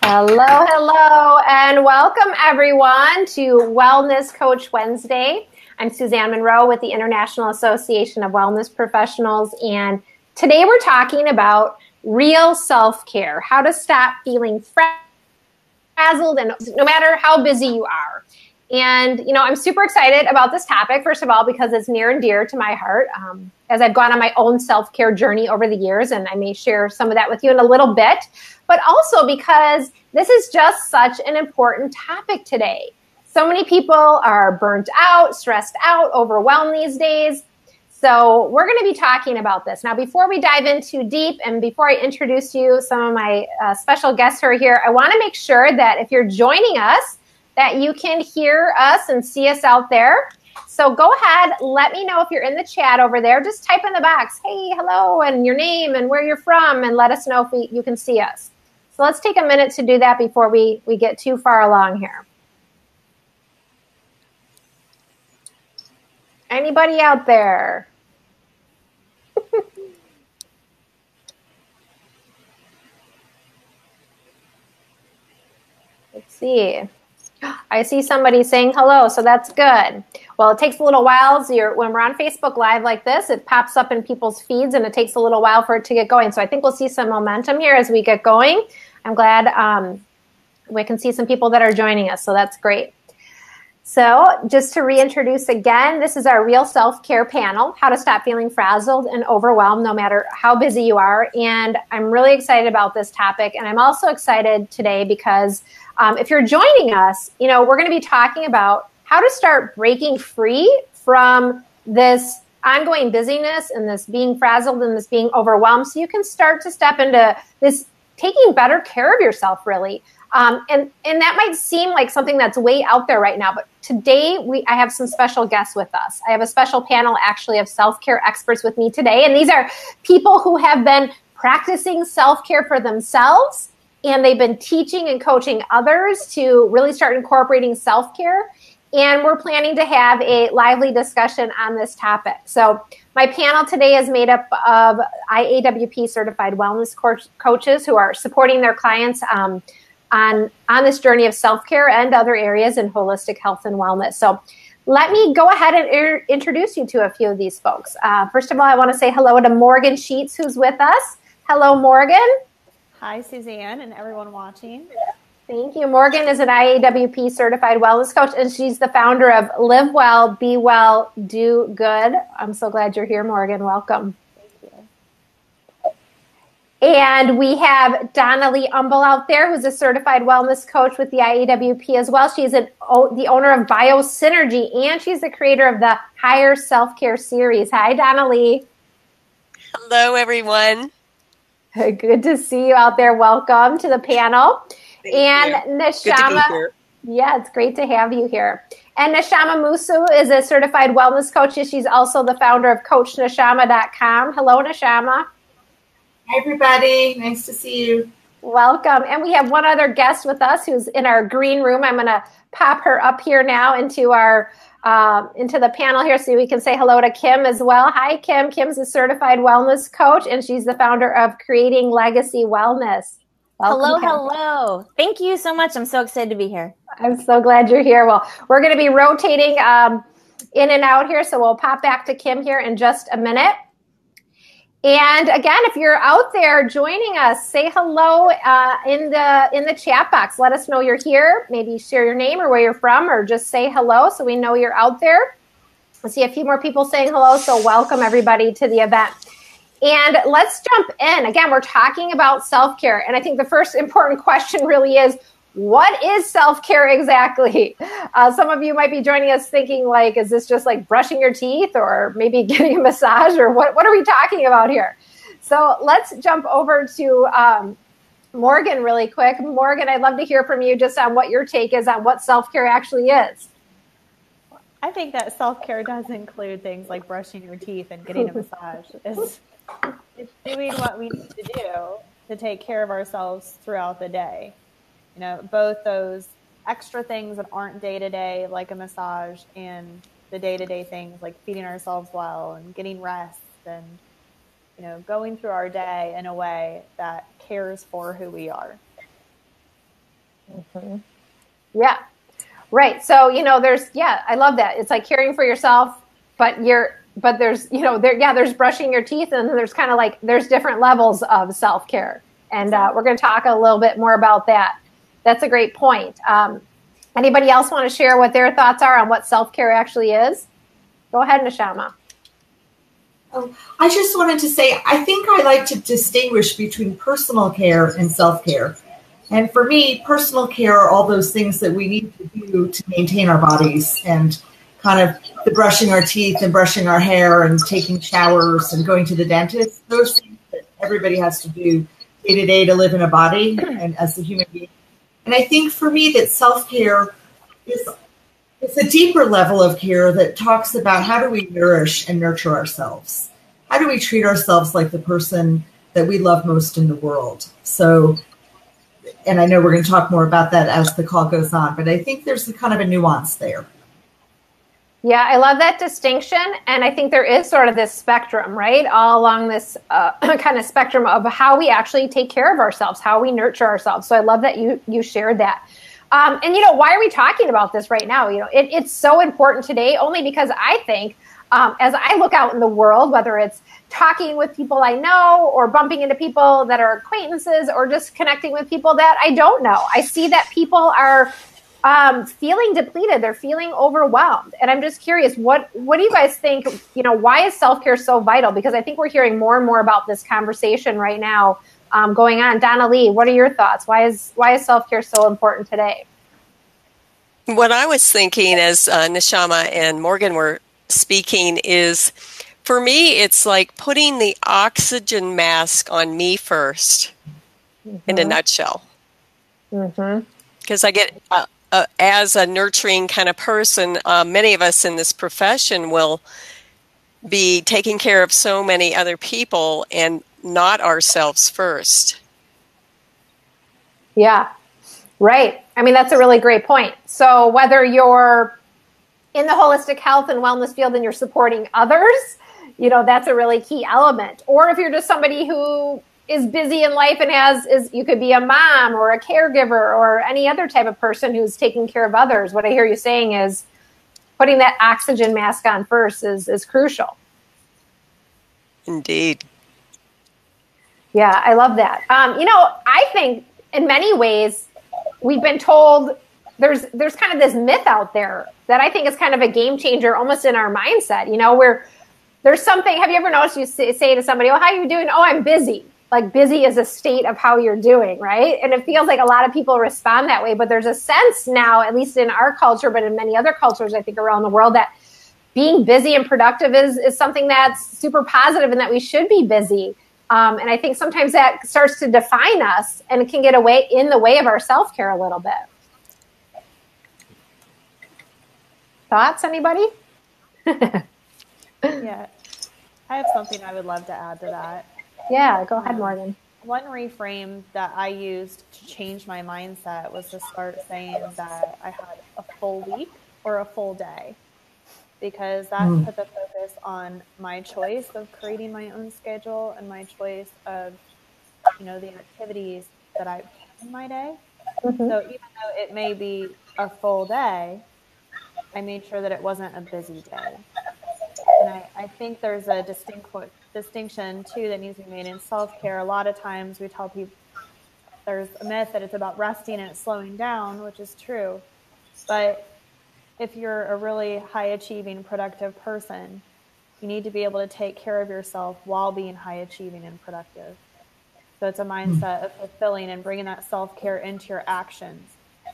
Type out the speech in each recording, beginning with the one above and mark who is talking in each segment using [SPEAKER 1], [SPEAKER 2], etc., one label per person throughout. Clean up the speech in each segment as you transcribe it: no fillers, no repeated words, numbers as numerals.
[SPEAKER 1] Hello, hello, and welcome everyone to Wellness Coach Wednesday. I'm Suzanne Monroe with the International Association of Wellness Professionals, and today we're talking about real self-care, how to stop feeling frazzled and no matter how busy you are. And, I'm super excited about this topic, first of all, because it's near and dear to my heart as I've gone on my own self-care journey over the years, and I may share some of that with you in a little bit, but also because this is just such an important topic today. So many people are burnt out, stressed out, overwhelmed these days. So we're going to be talking about this. Now, before we dive in too deep and before I introduce you some of my special guests who are here, I want to make sure that if you're joining us, that you can hear us and see us out there. So go ahead, let me know if you're in the chat over there. Just type in the box, hey, hello, and your name and where you're from, and let us know if you can see us. So let's take a minute to do that before we get too far along here. Anybody out there? Let's see. I see somebody saying hello, so that's good. Well, it takes a little while. When we're on Facebook Live like this, it pops up in people's feeds, and it takes a little while for it to get going. So I think we'll see some momentum here as we get going. I'm glad we can see some people that are joining us, so that's great. So just to reintroduce again, this is our Real Self-Care panel, how to stop feeling frazzled and overwhelmed no matter how busy you are. And I'm really excited about this topic. And I'm also excited today because if you're joining us, we're going to be talking about how to start breaking free from this ongoing busyness and this being frazzled and this being overwhelmed, so you can start to step into this taking better care of yourself, really. And that might seem like something that's way out there right now, but today I have some special guests with us. I have a special panel actually of self-care experts with me today, and these are people who have been practicing self-care for themselves, and they've been teaching and coaching others to really start incorporating self-care. And we're planning to have a lively discussion on this topic. So my panel today is made up of IAWP certified wellness coaches who are supporting their clients on this journey of self-care and other areas in holistic health and wellness. So let me go ahead and introduce you to a few of these folks. First of all, I want to say hello to Morgan Sheets, who's with us. Hello, Morgan.
[SPEAKER 2] Hi, Suzanne, and everyone watching.
[SPEAKER 1] Thank you. Morgan is an IAWP certified wellness coach, and she's the founder of Live Well, Be Well, Do Good. I'm so glad you're here, Morgan. Welcome.
[SPEAKER 2] Thank you.
[SPEAKER 1] And we have Donna Lee Umbel out there, who's a certified wellness coach with the IAWP as well. She's the owner of BioSynergy, and she's the creator of the Higher Self-Care series. Hi, Donna Lee.
[SPEAKER 3] Hello, everyone.
[SPEAKER 1] Good to see you out there. Welcome to the panel.
[SPEAKER 3] Thank you.
[SPEAKER 1] Neshama, yeah, it's great to have you here. And Neshama Musu is a certified wellness coach. She's also the founder of CoachNeshama.com. Hello, Neshama.
[SPEAKER 4] Hi, everybody. Nice to see you.
[SPEAKER 1] Welcome. And we have one other guest with us who's in our green room. I'm going to pop her up here now into our into the panel here so we can say hello to Kim as well. Hi, Kim. Kim's a certified wellness coach, and she's the founder of Creating Legacy Wellness. Welcome,
[SPEAKER 5] Hello. Thank you so much. I'm so excited to be here.
[SPEAKER 1] I'm so glad you're here. Well, we're going to be rotating in and out here, so we'll pop back to Kim here in just a minute. And again, if you're out there joining us, say hello in the chat box. Let us know you're here. Maybe share your name or where you're from, or just say hello so we know you're out there. I see a few more people saying hello, so welcome everybody to the event. And let's jump in. Again, we're talking about self-care. And I think the first important question really is, what is self-care exactly? Some of you might be joining us thinking, like, is this just like brushing your teeth or maybe getting a massage, or what are we talking about here? So let's jump over to Morgan really quick. Morgan, I'd love to hear from you just on what your take is on what self-care actually is.
[SPEAKER 2] I think that self-care does include things like brushing your teeth and getting a massage. It's doing what we need to do to take care of ourselves throughout the day. Both those extra things that aren't day-to-day, like a massage, and the day-to-day things like feeding ourselves well and getting rest and, going through our day in a way that cares for who we are.
[SPEAKER 1] Mm-hmm. Yeah. Right. So, I love that. It's like caring for yourself, but there's, there's brushing your teeth, and there's kind of like, there's different levels of self-care. And we're going to talk a little bit more about that. That's a great point. Anybody else want to share what their thoughts are on what self-care actually is? Go ahead, Neshama.
[SPEAKER 4] Oh, I just wanted to say, I think I like to distinguish between personal care and self-care. And for me, personal care are all those things that we need to do to maintain our bodies, and kind of the brushing our teeth and brushing our hair and taking showers and going to the dentist, those things that everybody has to do day to day to live in a body and as a human being. And I think for me that self-care is it's a deeper level of care that talks about how do we nourish and nurture ourselves? How do we treat ourselves like the person that we love most in the world? So, and I know we're going to talk more about that as the call goes on, but I think there's kind of a nuance there.
[SPEAKER 1] Yeah, I love that distinction. And I think there is sort of this spectrum, right? All along this kind of spectrum of how we actually take care of ourselves, how we nurture ourselves. So I love that you shared that. And, why are we talking about this right now? It's so important today only because I think as I look out in the world, whether it's talking with people I know or bumping into people that are acquaintances or just connecting with people that I don't know, I see that people are feeling depleted. They're feeling overwhelmed. And I'm just curious, what do you guys think, why is self-care so vital? Because I think we're hearing more and more about this conversation right now going on. Donna Lee, what are your thoughts? Why is self-care so important today?
[SPEAKER 3] What I was thinking as Neshama and Morgan were speaking is, for me, it's like putting the oxygen mask on me first, in a nutshell. Because I get, as a nurturing kind of person, many of us in this profession will be taking care of so many other people and not ourselves first.
[SPEAKER 1] Yeah, right. I mean, that's a really great point. So whether you're in the holistic health and wellness field and you're supporting others, that's a really key element. Or if you're just somebody who is busy in life and you could be a mom or a caregiver or any other type of person who's taking care of others. What I hear you saying is putting that oxygen mask on first is crucial.
[SPEAKER 3] Indeed.
[SPEAKER 1] Yeah, I love that. I think in many ways we've been told there's kind of this myth out there that I think is kind of a game changer almost in our mindset, where there's something, have you ever noticed you say to somebody, oh, how are you doing? Oh, I'm busy. Like busy is a state of how you're doing, right? And it feels like a lot of people respond that way, but there's a sense now, at least in our culture, but in many other cultures, I think around the world, that being busy and productive is something that's super positive and that we should be busy. And I think sometimes that starts to define us and it can get in the way of our self-care a little bit. Thoughts, anybody?
[SPEAKER 2] Yeah, I have something I would love to add to that.
[SPEAKER 1] Yeah, go ahead, Morgan.
[SPEAKER 2] One reframe that I used to change my mindset was to start saying that I had a full week or a full day, because that put the focus on my choice of creating my own schedule and my choice of, the activities that I put in my day. So even though it may be a full day, I made sure that it wasn't a busy day. And I think there's a distinction, too, that needs to be made in self-care. A lot of times we tell people there's a myth that it's about resting and it's slowing down, which is true. But if you're a really high-achieving, productive person, you need to be able to take care of yourself while being high-achieving and productive. So it's a mindset of fulfilling and bringing that self-care into your actions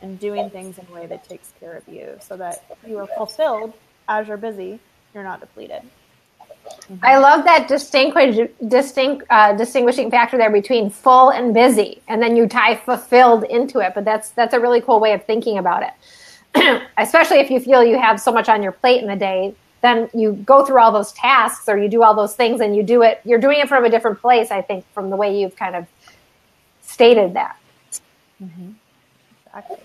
[SPEAKER 2] and doing things in a way that takes care of you so that you are fulfilled as you're busy, you're not depleted.
[SPEAKER 1] I love that distinguishing factor there between full and busy, and then you tie fulfilled into it. But that's a really cool way of thinking about it. Especially if you feel you have so much on your plate in the day, then you go through all those tasks or you do all those things and you're doing it from a different place, I think, from the way you've kind of stated that.
[SPEAKER 2] Exactly.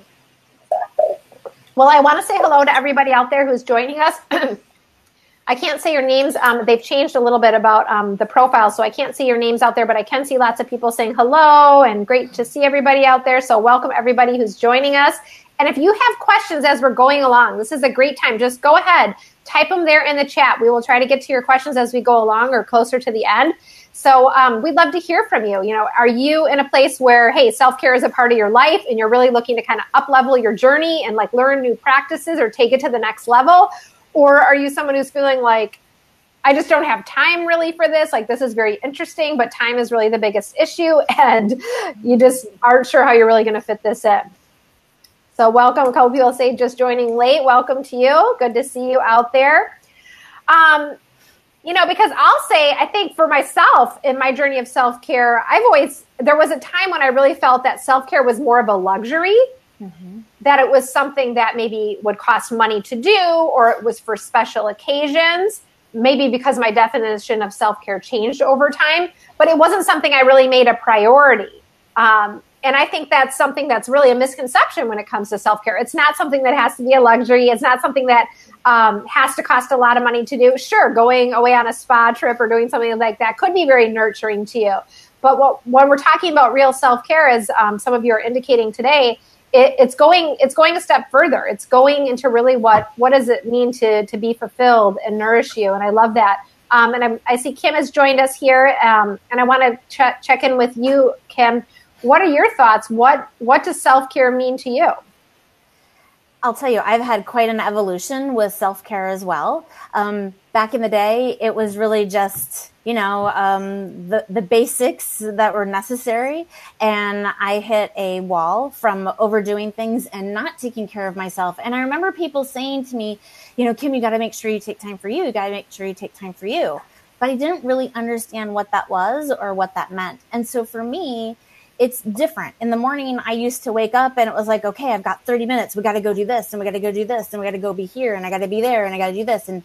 [SPEAKER 1] Well, I want to say hello to everybody out there who's joining us. I can't say your names. They've changed a little bit about the profile, so I can't see your names out there, but I can see lots of people saying hello and great to see everybody out there. So welcome everybody who's joining us. And if you have questions as we're going along, this is a great time. Just go ahead, type them there in the chat. We will try to get to your questions as we go along or closer to the end. So we'd love to hear from you. You know, are you in a place where, hey, self-care is a part of your life and you're really looking to kind of up-level your journey and like learn new practices or take it to the next level? Or are you someone who's feeling like, I just don't have time really for this. Like, this is very interesting, but time is really the biggest issue. And you just aren't sure how you're really going to fit this in. So welcome. A couple people say just joining late. Welcome to you. Good to see you out there. You know, because I'll say, I think for myself in my journey of self-care, there was a time when I really felt that self-care was more of a luxury. Mm-hmm. That it was something that maybe would cost money to do, or it was for special occasions, maybe because my definition of self-care changed over time, but it wasn't something I really made a priority. And I think that's something that's really a misconception when it comes to self-care. It's not something that has to be a luxury. It's not something that has to cost a lot of money to do. Sure, going away on a spa trip or doing something like that could be very nurturing to you. But when we're talking about real self-care, as some of you are indicating today, it's going a step further. It's going into really what does it mean to be fulfilled and nourish you. And I love that. And I see Kim has joined us here. And I want to check in with you, Kim. What are your thoughts? What does self-care mean to you?
[SPEAKER 5] I'll tell you, I've had quite an evolution with self-care as well. Back in the day, it was really just, the basics that were necessary. And I hit a wall from overdoing things and not taking care of myself. And I remember people saying to me, Kim, you got to make sure you take time for you. You got to make sure you take time for you. But I didn't really understand what that was or what that meant. And so for me, it's different. In the morning, I used to wake up and it was like, okay, I've got 30 minutes. We got to go do this and we got to go do this and we got to go be here and I got to be there and I got to do this. And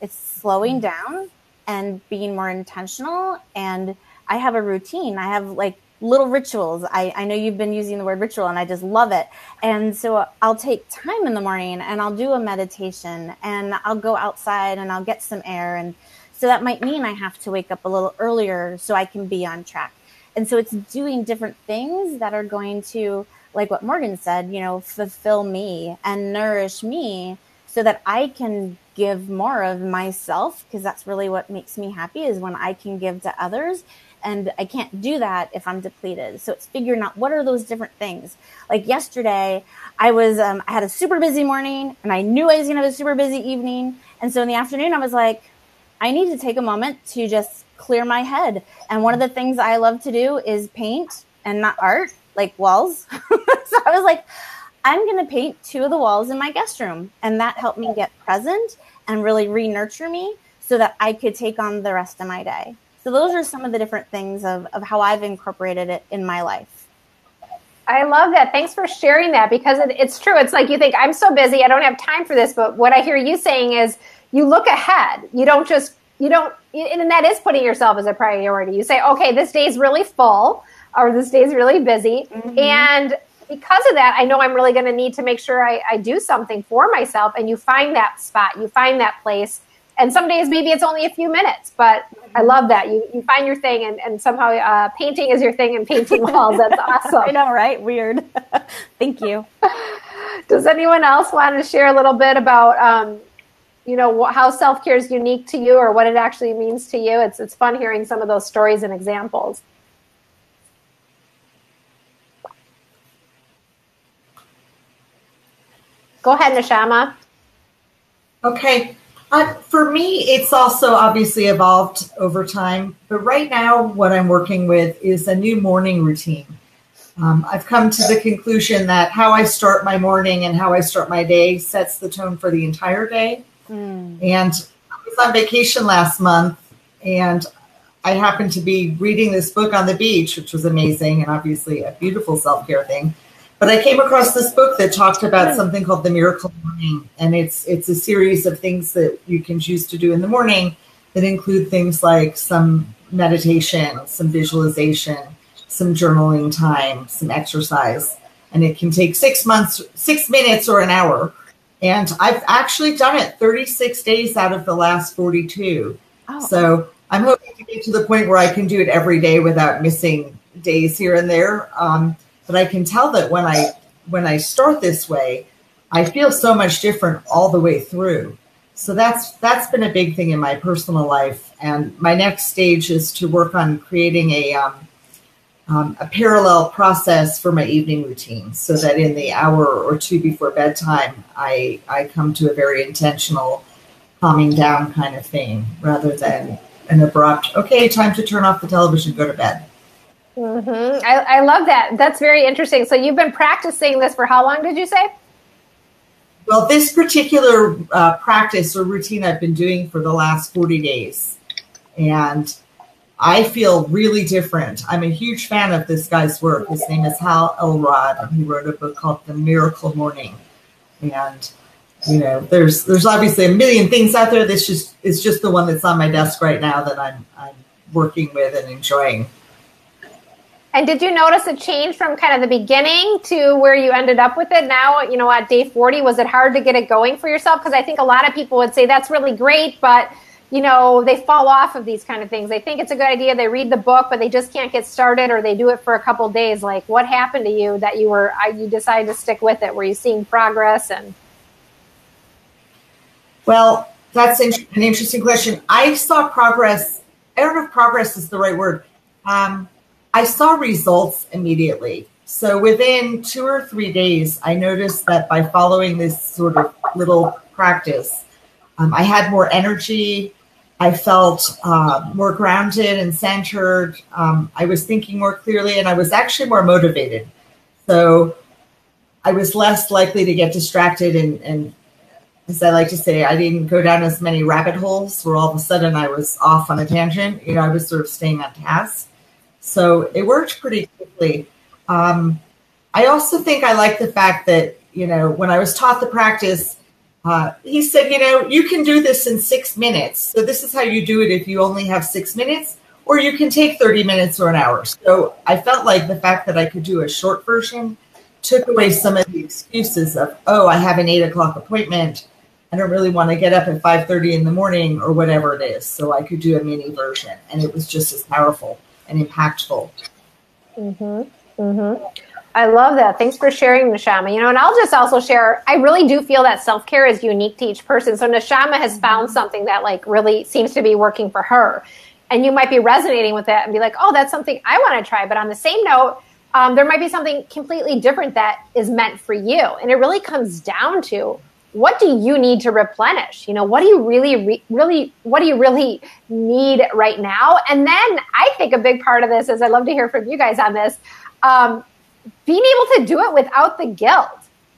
[SPEAKER 5] it's slowing down and being more intentional. And I have a routine. I have like little rituals. I know you've been using the word ritual and I just love it. And so I'll take time in the morning and I'll do a meditation and I'll go outside and I'll get some air. And so that might mean I have to wake up a little earlier so I can be on track. And so it's doing different things that are going to, like what Morgan said, fulfill me and nourish me so that I can give more of myself, because that's really what makes me happy is when I can give to others. And I can't do that if I'm depleted. So it's figuring out what are those different things. Like yesterday, I had a super busy morning and I knew I was going to have a super busy evening. And so in the afternoon, I was like, I need to take a moment to just clear my head. And one of the things I love to do is paint and not art, like walls. So I was like, I'm going to paint 2 of the walls in my guest room. And that helped me get present and really re-nurture me so that I could take on the rest of my day. So those are some of the different things of how I've incorporated it in my life.
[SPEAKER 1] I love that. Thanks for sharing that, because it's true. It's like you think, I'm so busy, I don't have time for this. But what I hear you saying is you look ahead. And that is putting yourself as a priority. You say, okay, this day's really full or this day's really busy. Mm-hmm. And because of that, I know I'm really going to need to make sure I do something for myself. And you find that spot, you find that place. And some days maybe it's only a few minutes, but I love that. You find your thing and somehow painting is your thing and painting walls. That's awesome.
[SPEAKER 5] I know, right? Weird. Thank you.
[SPEAKER 1] Does anyone else want to share a little bit about, how self-care is unique to you or what it actually means to you? It's fun hearing some of those stories and examples. Go ahead, Neshama.
[SPEAKER 4] Okay. For me, it's also obviously evolved over time. But right now, what I'm working with is a new morning routine. I've come to the conclusion that how I start my morning and how I start my day sets the tone for the entire day. And I was on vacation last month, and I happened to be reading this book on the beach, which was amazing and obviously a beautiful self-care thing. But I came across this book that talked about something called the Miracle Morning, and it's a series of things that you can choose to do in the morning that include things like some meditation, some visualization, some journaling time, some exercise, and it can take 6 minutes or an hour. And I've actually done it 36 days out of the last 42. Oh. So I'm hoping to get to the point where I can do it every day without missing days here and there. But I can tell that when I start this way, I feel so much different all the way through. So that's been a big thing in my personal life. And my next stage is to work on creating a parallel process for my evening routine, so that in the hour or two before bedtime, I come to a very intentional calming down kind of thing, rather than an abrupt, okay, time to turn off the television, go to bed.
[SPEAKER 1] Mm-hmm. I love that. That's very interesting. So you've been practicing this for how long, did you say?
[SPEAKER 4] Well, this particular practice or routine I've been doing for the last 40 days. And I feel really different. I'm a huge fan of this guy's work. His name is Hal Elrod, and he wrote a book called The Miracle Morning. And, there's obviously a million things out there. This is just the one that's on my desk right now that I'm working with and enjoying.
[SPEAKER 1] And did you notice a change from kind of the beginning to where you ended up with it now, at day 40? Was it hard to get it going for yourself? Because I think a lot of people would say that's really great, but, they fall off of these kind of things. They think it's a good idea. They read the book, but they just can't get started, or they do it for a couple of days. Like, what happened to you that you decided to stick with it? Were you seeing progress?
[SPEAKER 4] Well, that's an interesting question. I saw progress. I don't know if progress is the right word. I saw results immediately. So within 2 or 3 days, I noticed that by following this sort of little practice, I had more energy. I felt more grounded and centered. I was thinking more clearly, and I was actually more motivated. So I was less likely to get distracted, and as I like to say, I didn't go down as many rabbit holes where all of a sudden I was off on a tangent. I was sort of staying on task. So it worked pretty quickly. I also think I like the fact that, when I was taught the practice, he said, you can do this in 6 minutes. So this is how you do it if you only have 6 minutes, or you can take 30 minutes or an hour. So I felt like the fact that I could do a short version took away some of the excuses of, I have an 8 o'clock appointment. I don't really want to get up at 5:30 in the morning or whatever it is. So I could do a mini version, and it was just as powerful and impactful.
[SPEAKER 1] Mm-hmm. Mm-hmm. I love that. Thanks for sharing, Neshama. And I'll just also share, I really do feel that self-care is unique to each person. So Neshama has found something that really seems to be working for her. And you might be resonating with that and be like, oh, that's something I want to try. But on the same note, there might be something completely different that is meant for you. And it really comes down to, what do you need to replenish? What do you really need right now? And then I think a big part of this is, I'd love to hear from you guys on this, being able to do it without the guilt,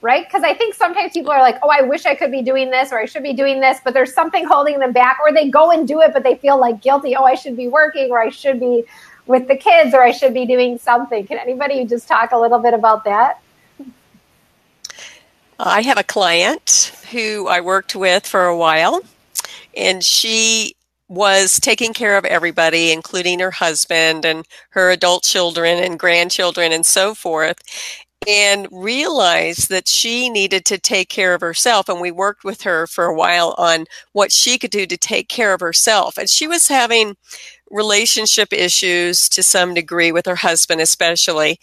[SPEAKER 1] right? Because I think sometimes people are like, oh, I wish I could be doing this, or I should be doing this, but there's something holding them back, or they go and do it, but they feel like guilty. Oh, I should be working, or I should be with the kids, or I should be doing something. Can anybody just talk a little bit about that?
[SPEAKER 3] I have a client who I worked with for a while, and she was taking care of everybody, including her husband and her adult children and grandchildren and so forth, and realized that she needed to take care of herself. And we worked with her for a while on what she could do to take care of herself. And she was having relationship issues to some degree with her husband, especially.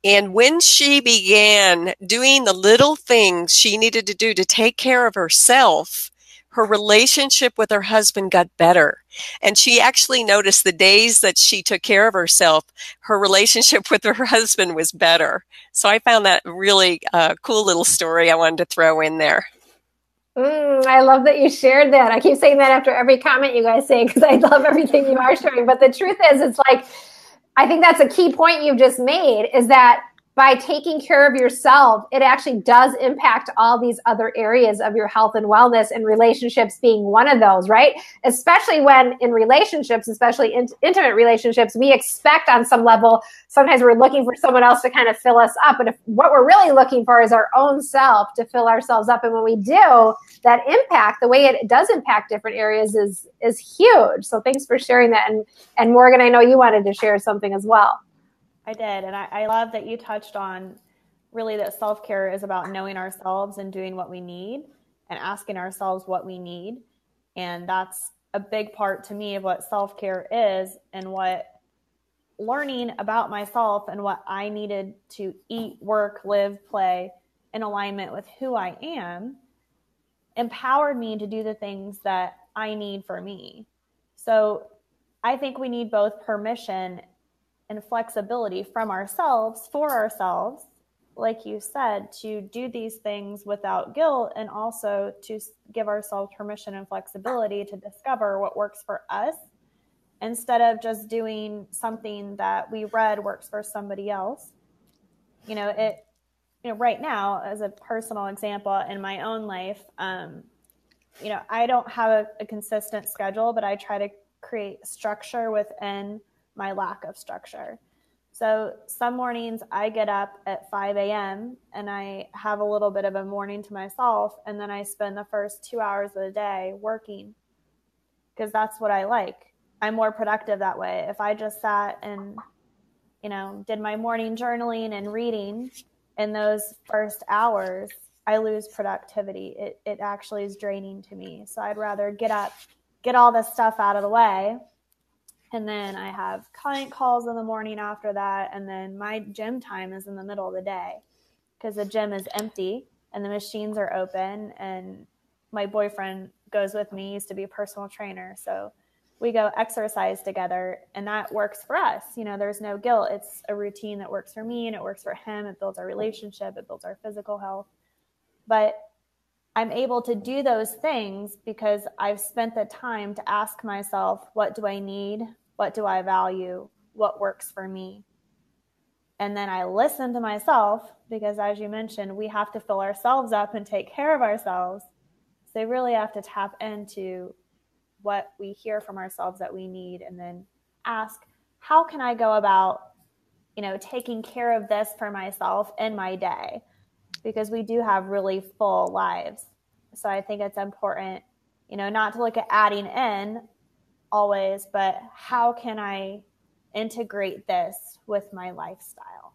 [SPEAKER 3] And when she began doing the little things she needed to do to take care of herself, her relationship with her husband got better. And she actually noticed the days that she took care of herself, her relationship with her husband was better. So I found that really cool little story I wanted to throw in there.
[SPEAKER 1] I love that you shared that. I keep saying that after every comment you guys say, because I love everything you are sharing. But the truth is, it's like, I think that's a key point you've just made, is that by taking care of yourself, it actually does impact all these other areas of your health and wellness, and relationships being one of those, right? Especially when in relationships, especially intimate relationships, we expect on some level, sometimes we're looking for someone else to kind of fill us up. But if what we're really looking for is our own self to fill ourselves up. And when we do, that impact, the way it does impact different areas is huge. So thanks for sharing that. And Morgan, I know you wanted to share something as well.
[SPEAKER 2] I did. And I love that you touched on really that self-care is about knowing ourselves and doing what we need. and asking ourselves what we need. And that's a big part to me of what self-care is, and what learning about myself and what I needed to eat, work, live, play in alignment with who I am empowered me to do the things that I need for me. So I think we need both permission and flexibility from ourselves, for ourselves, like you said, to do these things without guilt, and also to give ourselves permission and flexibility to discover what works for us, instead of just doing something that we read works for somebody else. Right now, as a personal example in my own life, I don't have a consistent schedule, but I try to create structure within my lack of structure. So some mornings I get up at 5 a.m. and I have a little bit of a morning to myself, and then I spend the first 2 hours of the day working, because that's what I like. I'm more productive that way. If I just sat and, did my morning journaling and reading in those first hours, I lose productivity. It actually is draining to me. So I'd rather get up, get all this stuff out of the way, and then I have client calls in the morning after that, and then my gym time is in the middle of the day, because the gym is empty and the machines are open, and my boyfriend goes with me. He used to be a personal trainer, so we go exercise together, and that works for us. There's no guilt. It's a routine that works for me and it works for him. It builds our relationship. It builds our physical health. But I'm able to do those things because I've spent the time to ask myself, what do I need? What do I value? What works for me? And then I listen to myself, because as you mentioned, we have to fill ourselves up and take care of ourselves. So we really have to tap into what we hear from ourselves that we need, and then ask, how can I go about, taking care of this for myself in my day? Because we do have really full lives. So I think it's important, not to look at adding in always, but how can I integrate this with my lifestyle?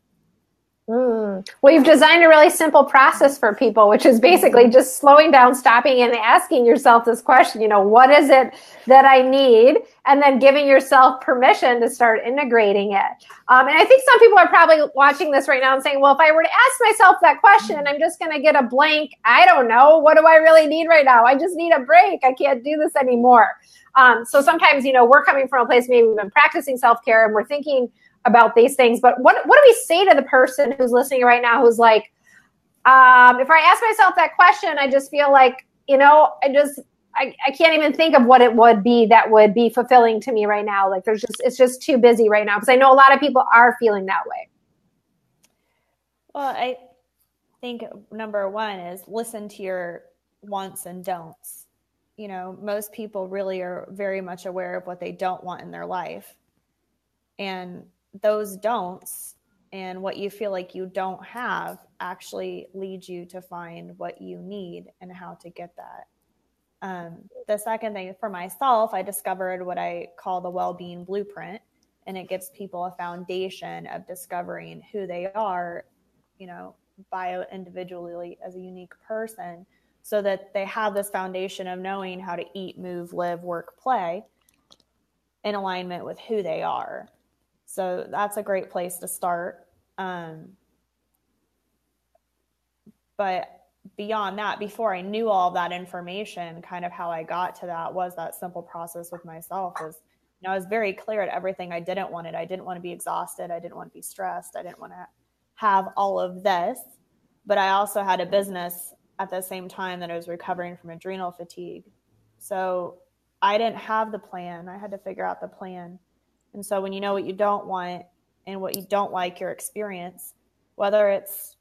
[SPEAKER 1] Well, you've designed a really simple process for people, which is basically just slowing down, stopping, and asking yourself this question, what is it that I need? And then giving yourself permission to start integrating it. And I think some people are probably watching this right now and saying, well, if I were to ask myself that question, I'm just going to get a blank. I don't know. What do I really need right now? I just need a break. I can't do this anymore. So sometimes, we're coming from a place, maybe we've been practicing self-care and we're thinking about these things, but what do we say to the person who's listening right now who's like, if I ask myself that question, I just feel like, I can't even think of what it would be that would be fulfilling to me right now. Like it's just too busy right now, because I know a lot of people are feeling that way.
[SPEAKER 2] Well, I think number one is listen to your wants and don'ts. Most people really are very much aware of what they don't want in their life. And those don'ts and what you feel like you don't have actually lead you to find what you need and how to get that. The second thing, for myself, I discovered what I call the well-being blueprint, and it gives people a foundation of discovering who they are, bio individually as a unique person, so that they have this foundation of knowing how to eat, move, live, work, play in alignment with who they are. So that's a great place to start. But beyond that, before I knew all of that information, kind of how I got to that was that simple process with myself. I was very clear at everything I didn't want it. I didn't want to be exhausted. I didn't want to be stressed. I didn't want to have all of this. But I also had a business at the same time that I was recovering from adrenal fatigue. So I didn't have the plan. I had to figure out the plan. And so when you know what you don't want and what you don't like your experience, whether it's,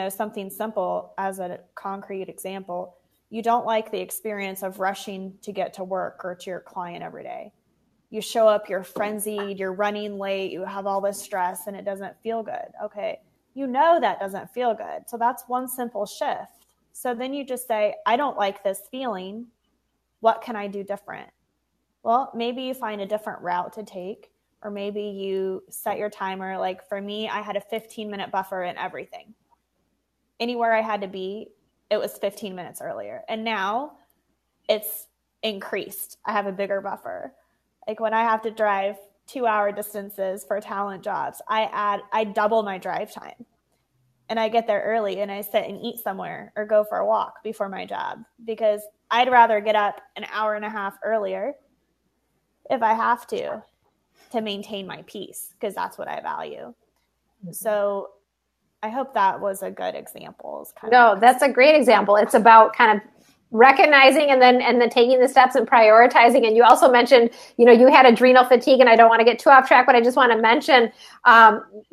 [SPEAKER 2] something simple as a concrete example, you don't like the experience of rushing to get to work or to your client every day. You show up, you're frenzied, you're running late, you have all this stress and it doesn't feel good. Okay. That doesn't feel good. So that's one simple shift. So then you just say, I don't like this feeling. What can I do different? Well, maybe you find a different route to take. Or maybe you set your timer. Like for me, I had a 15-minute buffer in everything. Anywhere I had to be, it was 15 minutes earlier. And now it's increased. I have a bigger buffer. Like when I have to drive 2-hour distances for talent jobs, I double my drive time. And I get there early and I sit and eat somewhere or go for a walk before my job, because I'd rather get up an hour and a half earlier if I have to maintain my peace, because that's what I value. So I hope that was a good example.
[SPEAKER 1] No, that's a great example. It's about kind of recognizing and then taking the steps and prioritizing. And you also mentioned, you had adrenal fatigue, and I don't want to get too off track, but I just want to mention,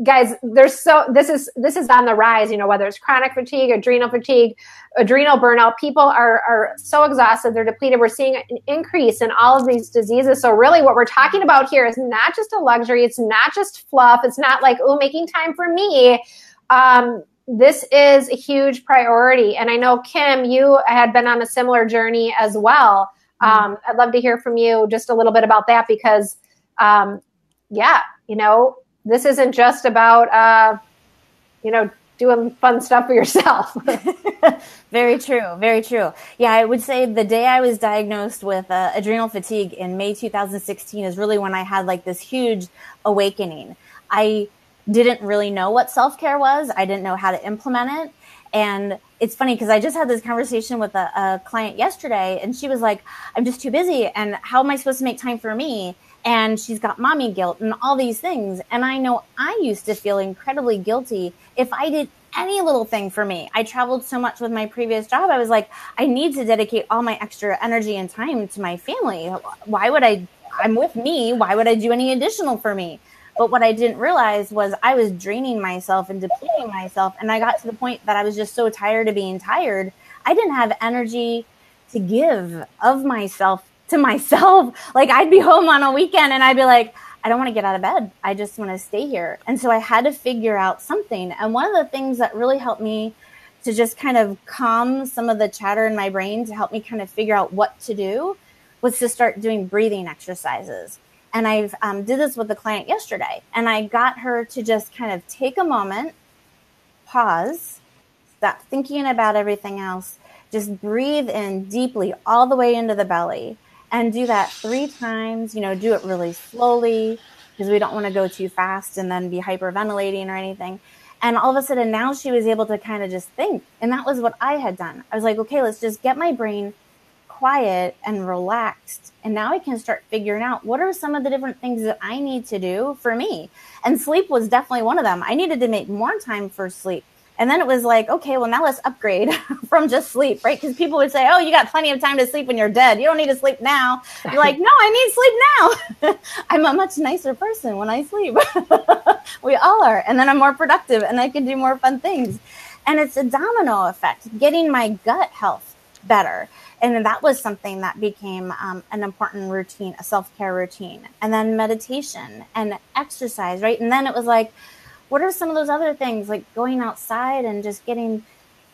[SPEAKER 1] guys, this is on the rise, whether it's chronic fatigue, adrenal burnout, people are so exhausted, they're depleted. We're seeing an increase in all of these diseases. So really what we're talking about here is not just a luxury. It's not just fluff. It's not like, making time for me. This is a huge priority. And I know, Kim, you had been on a similar journey as well. I'd love to hear from you just a little bit about that, because, this isn't just about, doing fun stuff for yourself.
[SPEAKER 5] Very true. Very true. Yeah, I would say the day I was diagnosed with adrenal fatigue in May 2016 is really when I had like this huge awakening. I didn't really know what self-care was. I didn't know how to implement it. And it's funny because I just had this conversation with a client yesterday, and she was like, I'm just too busy. And how am I supposed to make time for me? And she's got mommy guilt and all these things. And I know I used to feel incredibly guilty if I did any little thing for me. I traveled so much with my previous job. I was like, I need to dedicate all my extra energy and time to my family. I'm with me. Why would I do any additional for me? But what I didn't realize was I was draining myself and depleting myself. And I got to the point that I was just so tired of being tired. I didn't have energy to give of myself to myself. Like I'd be home on a weekend and I'd be like, I don't want to get out of bed. I just want to stay here. And so I had to figure out something. And one of the things that really helped me to just kind of calm some of the chatter in my brain, to help me kind of figure out what to do, was to start doing breathing exercises. And I did this with a client yesterday, and I got her to just kind of take a moment, pause, stop thinking about everything else, just breathe in deeply all the way into the belly, and do that 3 times. Do it really slowly, because we don't want to go too fast and then be hyperventilating or anything. And all of a sudden now she was able to kind of just think. And that was what I had done. I was like, okay, let's just get my brain quiet and relaxed. And now I can start figuring out what are some of the different things that I need to do for me. And sleep was definitely one of them. I needed to make more time for sleep. And then it was like, okay, well, now let's upgrade from just sleep, right? Because people would say, oh, you got plenty of time to sleep when you're dead. You don't need to sleep now. You're like, no, I need sleep now. I'm a much nicer person when I sleep. We all are. And then I'm more productive and I can do more fun things. And it's a domino effect, getting my gut health better. And that was something that became an important routine, a self-care routine. And then meditation and exercise, right? And then it was like, what are some of those other things, like going outside and just getting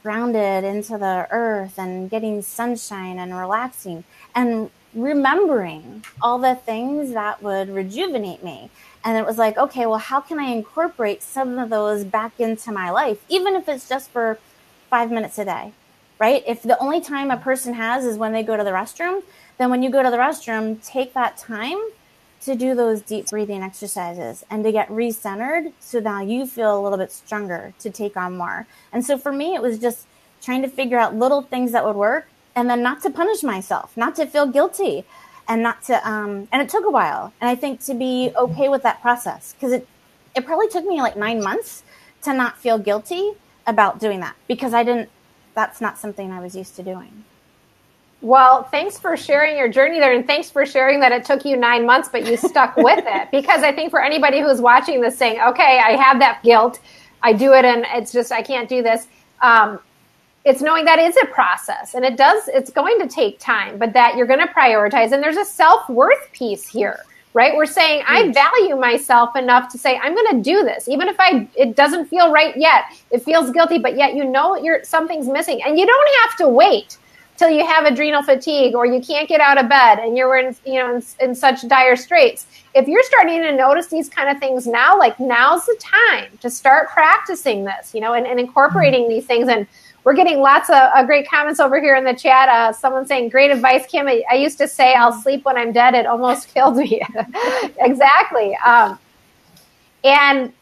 [SPEAKER 5] grounded into the earth and getting sunshine and relaxing and remembering all the things that would rejuvenate me. And it was like, okay, well, how can I incorporate some of those back into my life, even if it's just for 5 minutes a day, right? If the only time a person has is when they go to the restroom, then when you go to the restroom, take that time to do those deep breathing exercises and to get recentered, so now you feel a little bit stronger to take on more. And so for me, it was just trying to figure out little things that would work, and then not to punish myself, not to feel guilty, and not to, and it took a while. And I think to be okay with that process, because it probably took me like 9 months to not feel guilty about doing that, because that's not something I was used to doing.
[SPEAKER 1] Well, thanks for sharing your journey there, and thanks for sharing that it took you 9 months, but you stuck with it. Because I think for anybody who's watching this saying, okay, I have that guilt, I do it, and it's just, I can't do this. It's knowing that is a process, and it's going to take time, but that you're going to prioritize. And there's a self-worth piece here, right? We're saying, I value myself enough to say, I'm going to do this. Even if it doesn't feel right yet, it feels guilty, but yet something's missing, and you don't have to wait till you have adrenal fatigue or you can't get out of bed and you're in such dire straits. If you're starting to notice these kind of things now, like now's the time to start practicing this, and incorporating these things. And we're getting lots of great comments over here in the chat. Someone saying, great advice, Kim. I used to say, I'll sleep when I'm dead. It almost killed me. Exactly. And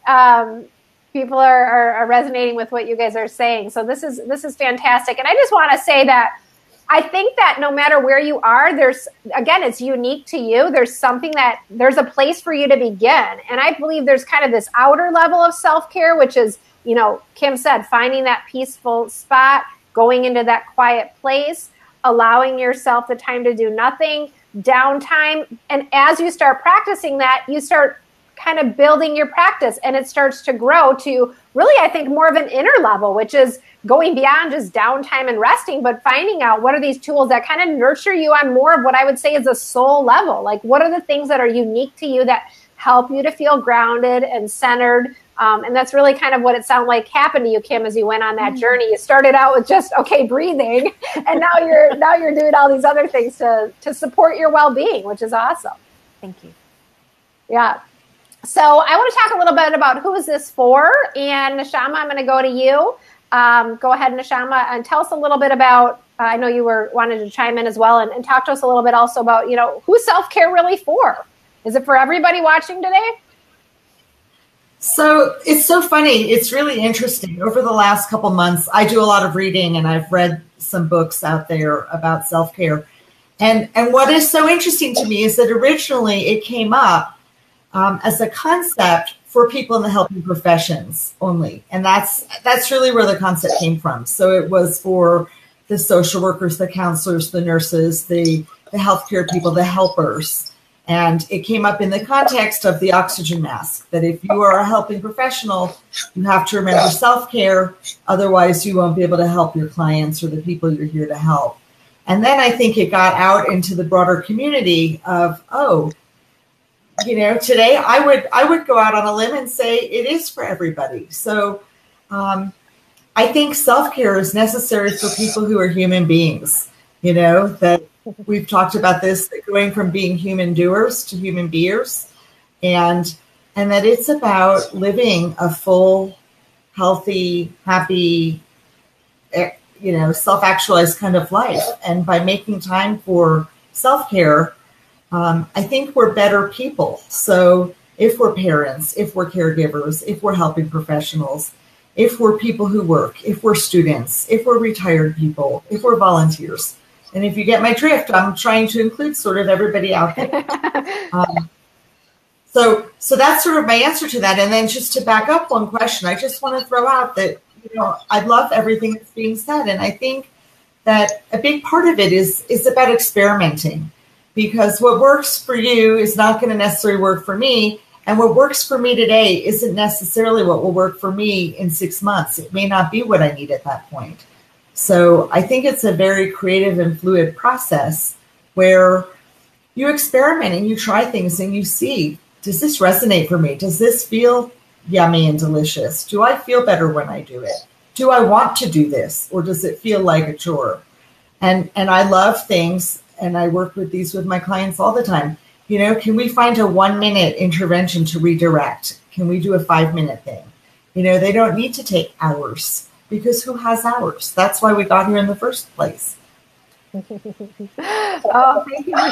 [SPEAKER 1] people are resonating with what you guys are saying. So this is fantastic. And I just want to say that I think that no matter where you are, it's unique to you. There's a place for you to begin. And I believe there's kind of this outer level of self-care, which is, Kim said, finding that peaceful spot, going into that quiet place, allowing yourself the time to do nothing, downtime. And as you start practicing that, you start kind of building your practice, and it starts to grow to really, I think, more of an inner level, which is going beyond just downtime and resting, but finding out what are these tools that kind of nurture you on more of what I would say is a soul level. Like, what are the things that are unique to you that help you to feel grounded and centered? And that's really kind of what it sounded like happened to you, Kim, as you went on that journey. You started out with just, breathing, and now you're doing all these other things to support your well-being, which is awesome.
[SPEAKER 5] Thank you.
[SPEAKER 1] Yeah. So I want to talk a little bit about who is this for. And Neshama, I'm going to go to you. Go ahead, Neshama, and tell us a little bit about, I know you wanted to chime in as well, and talk to us a little bit also about, who's self-care really for? Is it for everybody watching today?
[SPEAKER 4] So it's so funny. It's really interesting. Over the last couple months, I do a lot of reading, and I've read some books out there about self-care. And what is so interesting to me is that originally it came up as a concept for people in the helping professions only. And that's really where the concept came from. So it was for the social workers, the counselors, the nurses, the healthcare people, the helpers. And it came up in the context of the oxygen mask, that if you are a helping professional, you have to remember self-care. Otherwise, you won't be able to help your clients or the people you're here to help. And then I think it got out into the broader community of, today I would go out on a limb and say it is for everybody. So I think self-care is necessary for people who are human beings, that we've talked about this, going from being human doers to human beers, and that it's about living a full, healthy, happy, self-actualized kind of life. And by making time for self-care, I think we're better people. So if we're parents, if we're caregivers, if we're helping professionals, if we're people who work, if we're students, if we're retired people, if we're volunteers. And if you get my drift, I'm trying to include sort of everybody out there. So that's sort of my answer to that. And then just to back up one question, I just want to throw out that, I love everything that's being said. And I think that a big part of it is about experimenting. Because what works for you is not going to necessarily work for me. And what works for me today isn't necessarily what will work for me in 6 months. It may not be what I need at that point. So I think it's a very creative and fluid process where you experiment and you try things and you see, does this resonate for me? Does this feel yummy and delicious? Do I feel better when I do it? Do I want to do this? Or does it feel like a chore? And I love things. And I work with these with my clients all the time. Can we find a 1-minute intervention to redirect? Can we do a 5-minute thing? They don't need to take hours, because who has hours? That's why we got here in the first place.
[SPEAKER 1] Oh, thank you for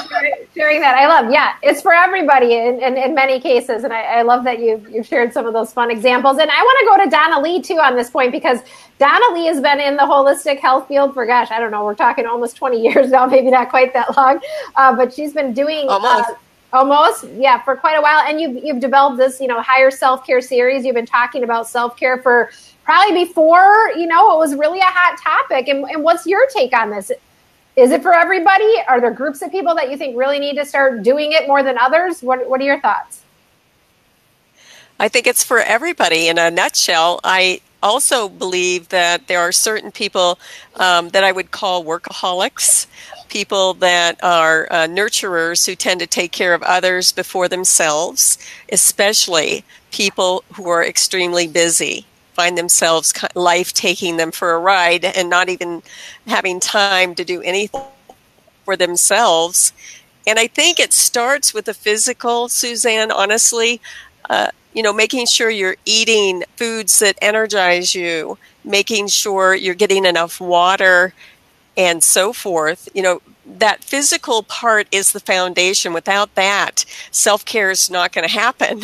[SPEAKER 1] sharing that. I love, it's for everybody in many cases. And I love that you've shared some of those fun examples. And I want to go to Donna Lee too on this point, because Donna Lee has been in the holistic health field for, I don't know, we're talking almost 20 years now, maybe not quite that long, but she's been doing almost, for quite a while. And you've developed this, higher self-care series. You've been talking about self-care for probably before, it was really a hot topic. And what's your take on this? Is it for everybody? Are there groups of people that you think really need to start doing it more than others? What are your thoughts?
[SPEAKER 3] I think it's for everybody. In a nutshell, I also believe that there are certain people that I would call workaholics, people that are nurturers who tend to take care of others before themselves, especially people who are extremely busy, find themselves life taking them for a ride and not even having time to do anything for themselves. And I think it starts with the physical, Suzanne, honestly. making sure you're eating foods that energize you, making sure you're getting enough water, and so forth. That physical part is the foundation. Without that, self-care is not going to happen.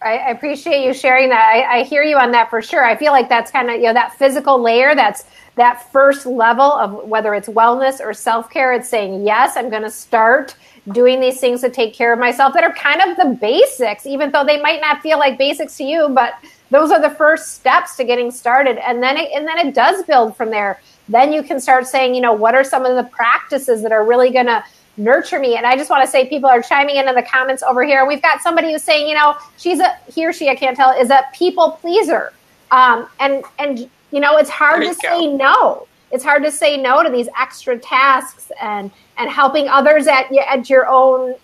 [SPEAKER 1] I appreciate you sharing that. I hear you on that for sure. I feel like that's kind of, that physical layer, that's that first level of whether it's wellness or self-care. It's saying, yes, I'm going to start doing these things to take care of myself that are kind of the basics, even though they might not feel like basics to you, but those are the first steps to getting started. And then it does build from there. Then you can start saying, what are some of the practices that are really going to nurture me? And I just want to say, people are chiming in the comments over here. We've got somebody who's saying, he or she, I can't tell, is a people pleaser. And it's hard to say no. It's hard to say no to these extra tasks and helping others at your own,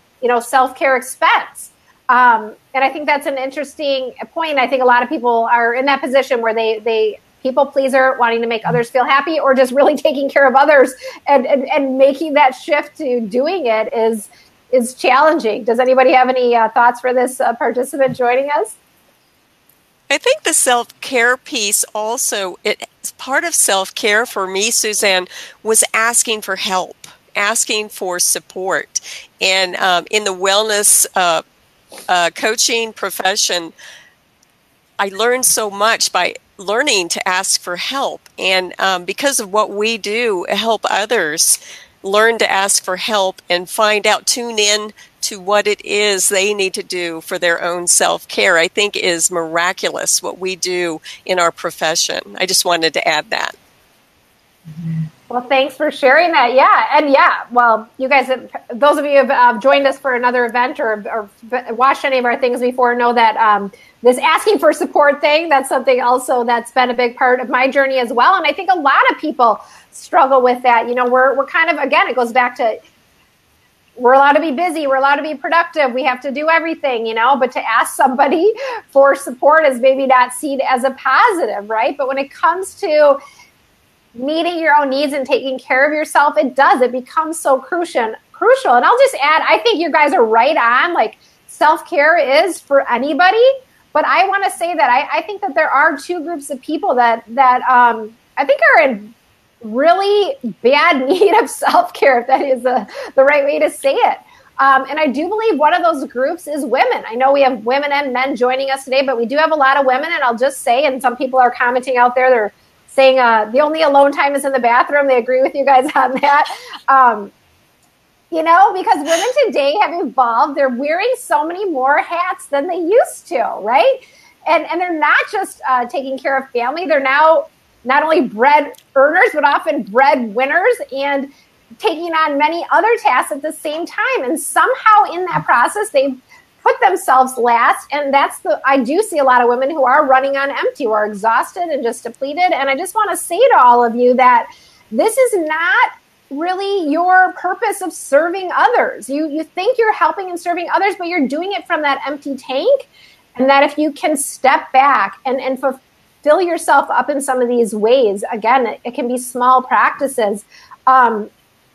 [SPEAKER 1] self-care expense. And I think that's an interesting point. I think a lot of people are in that position where they people pleaser, wanting to make others feel happy, or just really taking care of others and making that shift to doing it is challenging. Does anybody have any thoughts for this participant joining us?
[SPEAKER 3] I think the self-care piece also, it's part of self-care for me, Suzanne, was asking for help, asking for support. And in the wellness coaching profession, I learned so much by learning to ask for help. And because of what we do, help others learn to ask for help and find out, tune in to what it is they need to do for their own self-care, I think is miraculous what we do in our profession. I just wanted to add that.
[SPEAKER 1] Well, thanks for sharing that. Well, you guys, those of you who have joined us for another event or watched any of our things before know that this asking for support thing, that's something also that's been a big part of my journey as well. And I think a lot of people struggle with that. We're kind of, again, it goes back to, we're allowed to be busy. We're allowed to be productive. We have to do everything, but to ask somebody for support is maybe not seen as a positive, right? But when it comes to meeting your own needs and taking care of yourself, it becomes so crucial. And I'll just add, I think you guys are right on. Like, self-care is for anybody, but I want to say that I think that there are two groups of people that I think are in really bad need of self-care, if that is the right way to say it. And I do believe one of those groups is women. I know we have women and men joining us today, but we do have a lot of women. And I'll just say, and some people are commenting out there, they're saying the only alone time is in the bathroom. They agree with you guys on that. Because women today have evolved. They're wearing so many more hats than they used to, right? And they're not just taking care of family. They're now not only bread earners, but often bread winners and taking on many other tasks at the same time. And somehow in that process, they've put themselves last. And I do see a lot of women who are running on empty, who are exhausted and just depleted. And I just want to say to all of you that this is not really your purpose of serving others. You think you're helping and serving others, but you're doing it from that empty tank. And that if you can step back and fill yourself up in some of these ways, again, it can be small practices.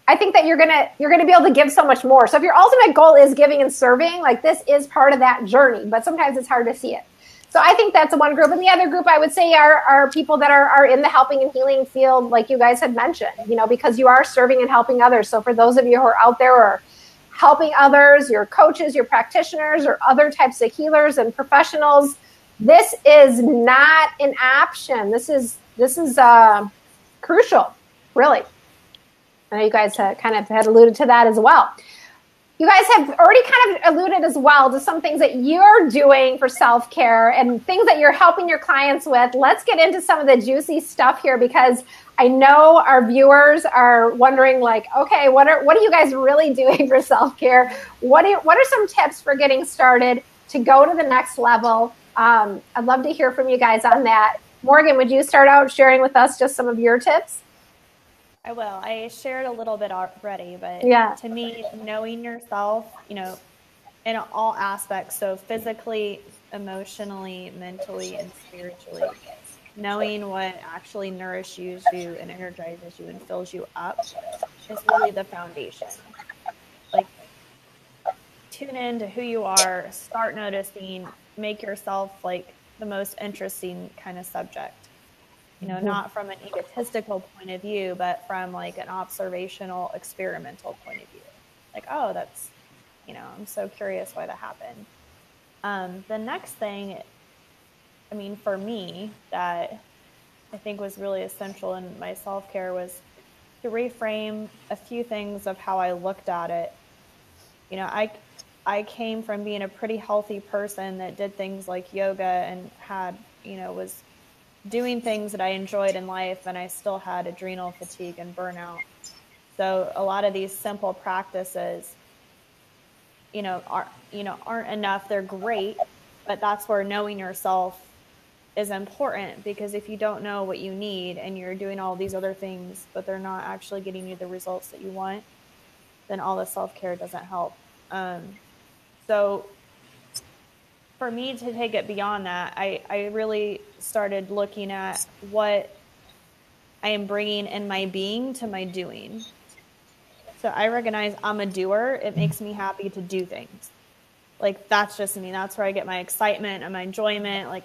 [SPEAKER 1] I think that you're gonna be able to give so much more. So if your ultimate goal is giving and serving, like, this is part of that journey, but sometimes it's hard to see it. So I think that's one group. And the other group I would say are people that are in the helping and healing field, like you guys had mentioned, because you are serving and helping others. So for those of you who are out there or helping others, your coaches, your practitioners, or other types of healers and professionals, this is not an option. This is crucial, really. I know you guys kind of had alluded to that as well. You guys have already kind of alluded as well to some things that you're doing for self-care and things that you're helping your clients with. Let's get into some of the juicy stuff here, because I know our viewers are wondering, like, okay, what are you guys really doing for self-care? What are some tips for getting started to go to the next level? I'd love to hear from you guys on that. Morgan, would you start out sharing with us just some of your tips?
[SPEAKER 2] I will. I shared a little bit already, but to me, knowing yourself, in all aspects, so physically, emotionally, mentally, and spiritually, knowing what actually nourishes you and energizes you and fills you up is really the foundation. Like, tune into who you are, start noticing, make yourself like the most interesting kind of subject. You know, not from an egotistical point of view, but from like an observational, experimental point of view. Like, oh, that's, you know, I'm so curious why that happened. The next thing, I mean, for me, that I think was really essential in my self-care was to reframe a few things of how I looked at it. You know, I came from being a pretty healthy person that did things like yoga and had, you know, was doing things that I enjoyed in life, and I still had adrenal fatigue and burnout. So a lot of these simple practices, aren't enough. They're great, but that's where knowing yourself is important, because if you don't know what you need and you're doing all these other things, but they're not actually getting you the results that you want, then all the self-care doesn't help. So for me to take it beyond that, I really started looking at what I am bringing in my being to my doing. So I recognize I'm a doer. It makes me happy to do things. Like, that's just me. That's where I get my excitement and my enjoyment. Like,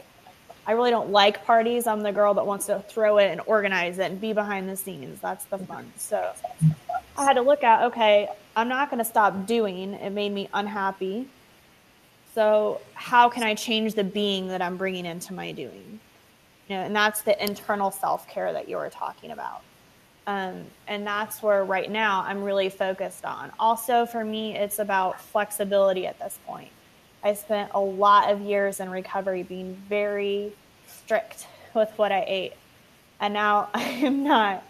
[SPEAKER 2] I really don't like parties. I'm the girl that wants to throw it and organize it and be behind the scenes. That's the fun. So I had to look at, okay, I'm not going to stop doing. It made me unhappy. So how can I change the being that I'm bringing into my doing? You know, and that's the internal self-care that you were talking about. And that's where right now I'm really focused on. Also, for me, it's about flexibility at this point. I spent a lot of years in recovery being very strict with what I ate. And now I am not.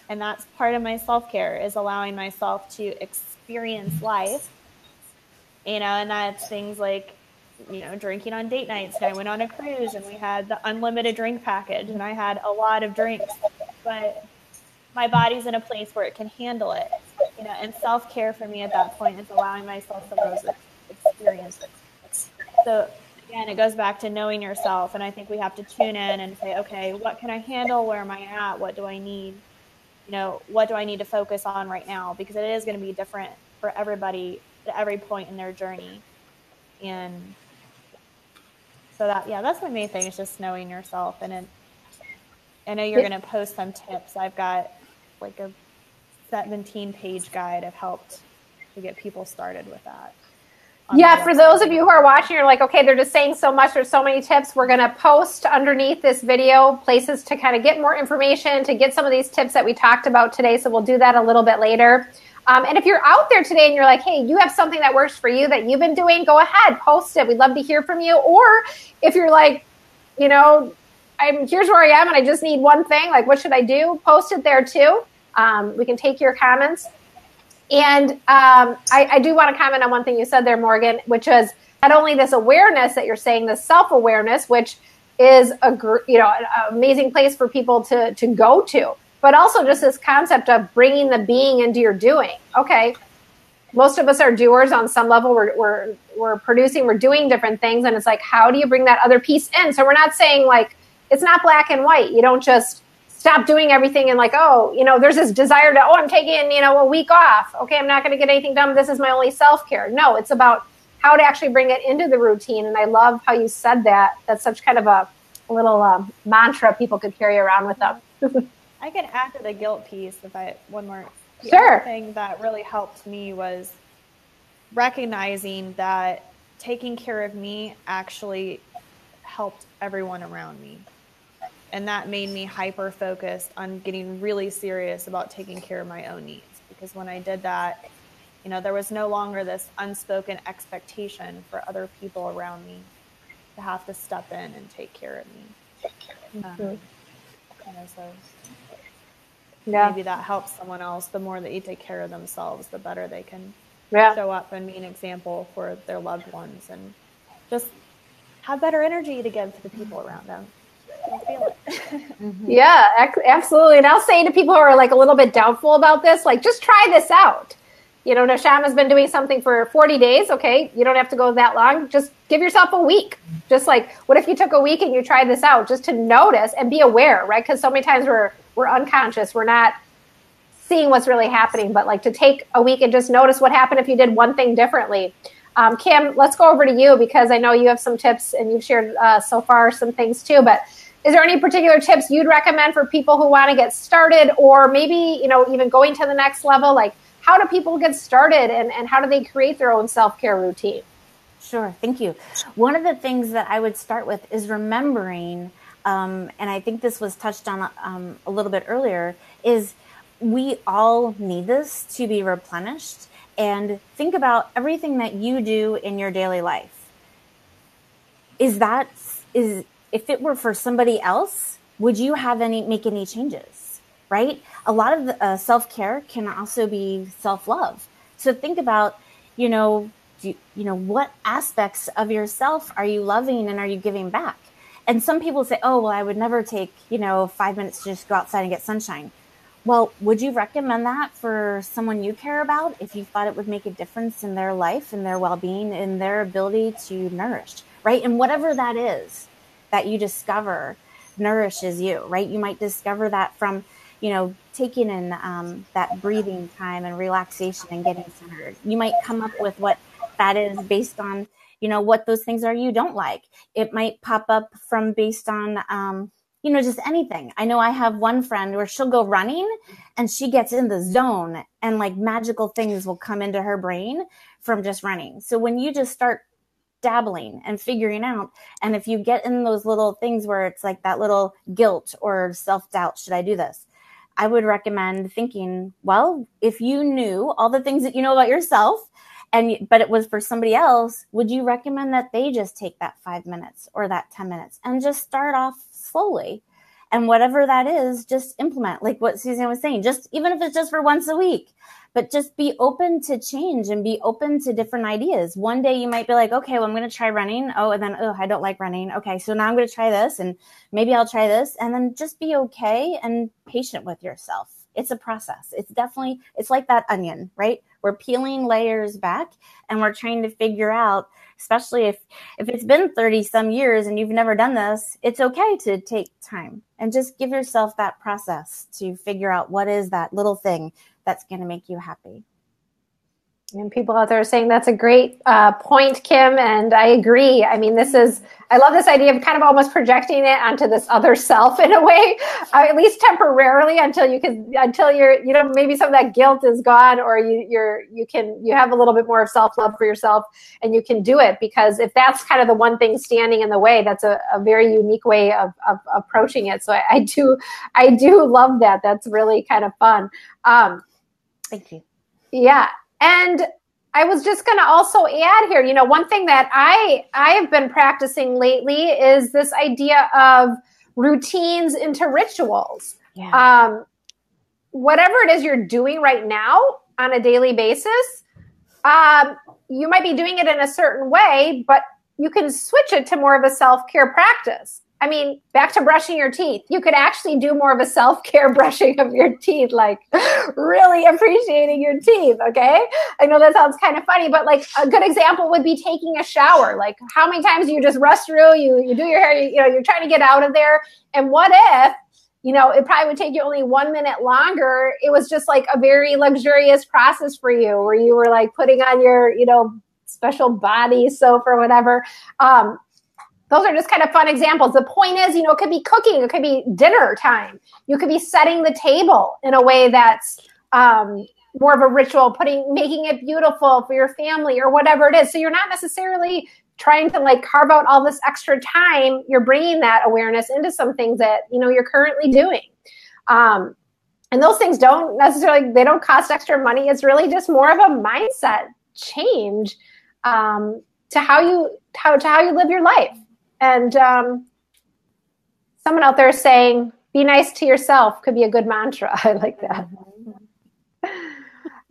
[SPEAKER 2] And that's part of my self-care, is allowing myself to experience life. You know, and that's things like, you know, drinking on date nights. And I went on a cruise and we had the unlimited drink package and I had a lot of drinks, but my body's in a place where it can handle it. You know, and self-care for me at that point is allowing myself some of those experiences. So again, it goes back to knowing yourself. And I think we have to tune in and say, okay, what can I handle? Where am I at? What do I need? You know, what do I need to focus on right now? Because it is going to be different for everybody at every point in their journey. And so that's my main thing, is just knowing yourself. And I know you're going to post some tips. I've got like a 17-page guide I've helped to get people started with that.
[SPEAKER 1] Yeah, for those of you who are watching, you're like, okay, they're just saying so much. There's so many tips. We're going to post underneath this video places to kind of get more information, to get some of these tips that we talked about today. So we'll do that a little bit later. And if you're out there today and you're like, hey, you have something that works for you that you've been doing, go ahead, post it. We'd love to hear from you. Or if you're like, you know, here's where I am and I just need one thing, like, what should I do? Post it there too. We can take your comments. And I do want to comment on one thing you said there, Morgan, which is not only this awareness that you're saying, this self-awareness, which is an amazing place for people to go to, but also just this concept of bringing the being into your doing. Okay, most of us are doers on some level. We're producing, we're doing different things, and it's like, how do you bring that other piece in? So we're not saying like it's not black and white. You don't just stop doing everything and like, oh, you know, there's this desire to, I'm taking, you know, a week off. Okay, I'm not going to get anything done. This is my only self-care. No, it's about how to actually bring it into the routine. And I love how you said that. That's such kind of a little mantra people could carry around with them.
[SPEAKER 2] I can add to the guilt piece one more.
[SPEAKER 1] The other
[SPEAKER 2] thing that really helped me was recognizing that taking care of me actually helped everyone around me. And that made me hyper-focused on getting really serious about taking care of my own needs. Because when I did that, you know, there was no longer this unspoken expectation for other people around me to have to step in and take care of me. Maybe that helps someone else. The more that you take care of themselves, the better they can show up and be an example for their loved ones, and just have better energy to give to the people around them. I feel it.
[SPEAKER 1] Yeah, absolutely. And I'll say to people who are like a little bit doubtful about this, like, just try this out. You know, Neshama's been doing something for 40 days. Okay, you don't have to go that long. Just give yourself a week. Just like, what if you took a week and you tried this out, just to notice and be aware, right? Because so many times we're unconscious. We're not seeing what's really happening, but like to take a week and just notice what happened if you did one thing differently. Kim, let's go over to you because I know you have some tips and you've shared so far some things too, but is there any particular tips you'd recommend for people who want to get started or maybe, even going to the next level? Like, how do people get started and how do they create their own self-care routine?
[SPEAKER 5] Sure. Thank you. One of the things that I would start with is remembering, and I think this was touched on a little bit earlier, is we all need this to be replenished. And think about everything that you do in your daily life. If it were for somebody else, would you make any changes, right? A lot of the, self-care can also be self-love. So think about, what aspects of yourself are you loving and are you giving back? And some people say, oh, well, I would never take, 5 minutes to just go outside and get sunshine. Well, would you recommend that for someone you care about if you thought it would make a difference in their life and their well-being and their ability to nourish, right? And whatever that is that you discover nourishes you, right? You might discover that from, taking in that breathing time and relaxation and getting centered. You might come up with what that is based on, what those things are you don't like. It might pop up from based on, just anything. I know I have one friend where she'll go running and she gets in the zone and like magical things will come into her brain from just running. So when you just start dabbling and figuring out, and if you get in those little things where it's like that little guilt or self-doubt, should I do this? I would recommend thinking, well, if you knew all the things that you know about yourself, but it was for somebody else, would you recommend that they just take that 5 minutes or that 10 minutes and just start off slowly? And whatever that is, just implement, like what Suzanne was saying, just even if it's just for once a week, but just be open to change and be open to different ideas. One day you might be like, okay, well, I'm going to try running. Oh, and then, I don't like running. Okay, so now I'm going to try this and maybe I'll try this. And then just be okay and patient with yourself. It's a process. It's like that onion, right? We're peeling layers back and we're trying to figure out, especially if it's been 30 some years and you've never done this, it's okay to take time and just give yourself that process to figure out what is that little thing that's going to make you happy.
[SPEAKER 1] And people out there are saying that's a great point, Kim, and I agree. I mean, I love this idea of kind of almost projecting it onto this other self in a way, at least temporarily until you're, maybe some of that guilt is gone, or you have a little bit more of self-love for yourself and you can do it. Because if that's kind of the one thing standing in the way, that's a very unique way of approaching it. So I do love that. That's really kind of fun.
[SPEAKER 5] Thank you.
[SPEAKER 1] Yeah. And I was just going to also add here, one thing that I have been practicing lately is this idea of routines into rituals.
[SPEAKER 5] Yeah.
[SPEAKER 1] Whatever it is you're doing right now on a daily basis, you might be doing it in a certain way, but you can switch it to more of a self-care practice. I mean, back to brushing your teeth. You could actually do more of a self-care brushing of your teeth, like really appreciating your teeth, okay? I know that sounds kind of funny, but like a good example would be taking a shower. Like how many times do you just rush through, you do your hair, you're trying to get out of there. And what if, it probably would take you only 1 minute longer. It was just like a very luxurious process for you where you were like putting on your, special body soap or whatever. Those are just kind of fun examples. The point is, it could be cooking. It could be dinner time. You could be setting the table in a way that's more of a ritual, making it beautiful for your family or whatever it is. So you're not necessarily trying to like carve out all this extra time. You're bringing that awareness into some things that, you're currently doing. And those things they don't cost extra money. It's really just more of a mindset change to how you live your life. And someone out there is saying, be nice to yourself could be a good mantra. I like that.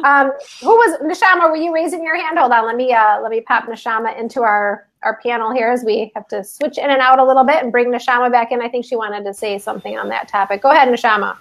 [SPEAKER 1] Neshama, were you raising your hand? Hold on. Let me pop Neshama into our panel here as we have to switch in and out a little bit and bring Neshama back in. I think she wanted to say something on that topic. Go ahead, Neshama.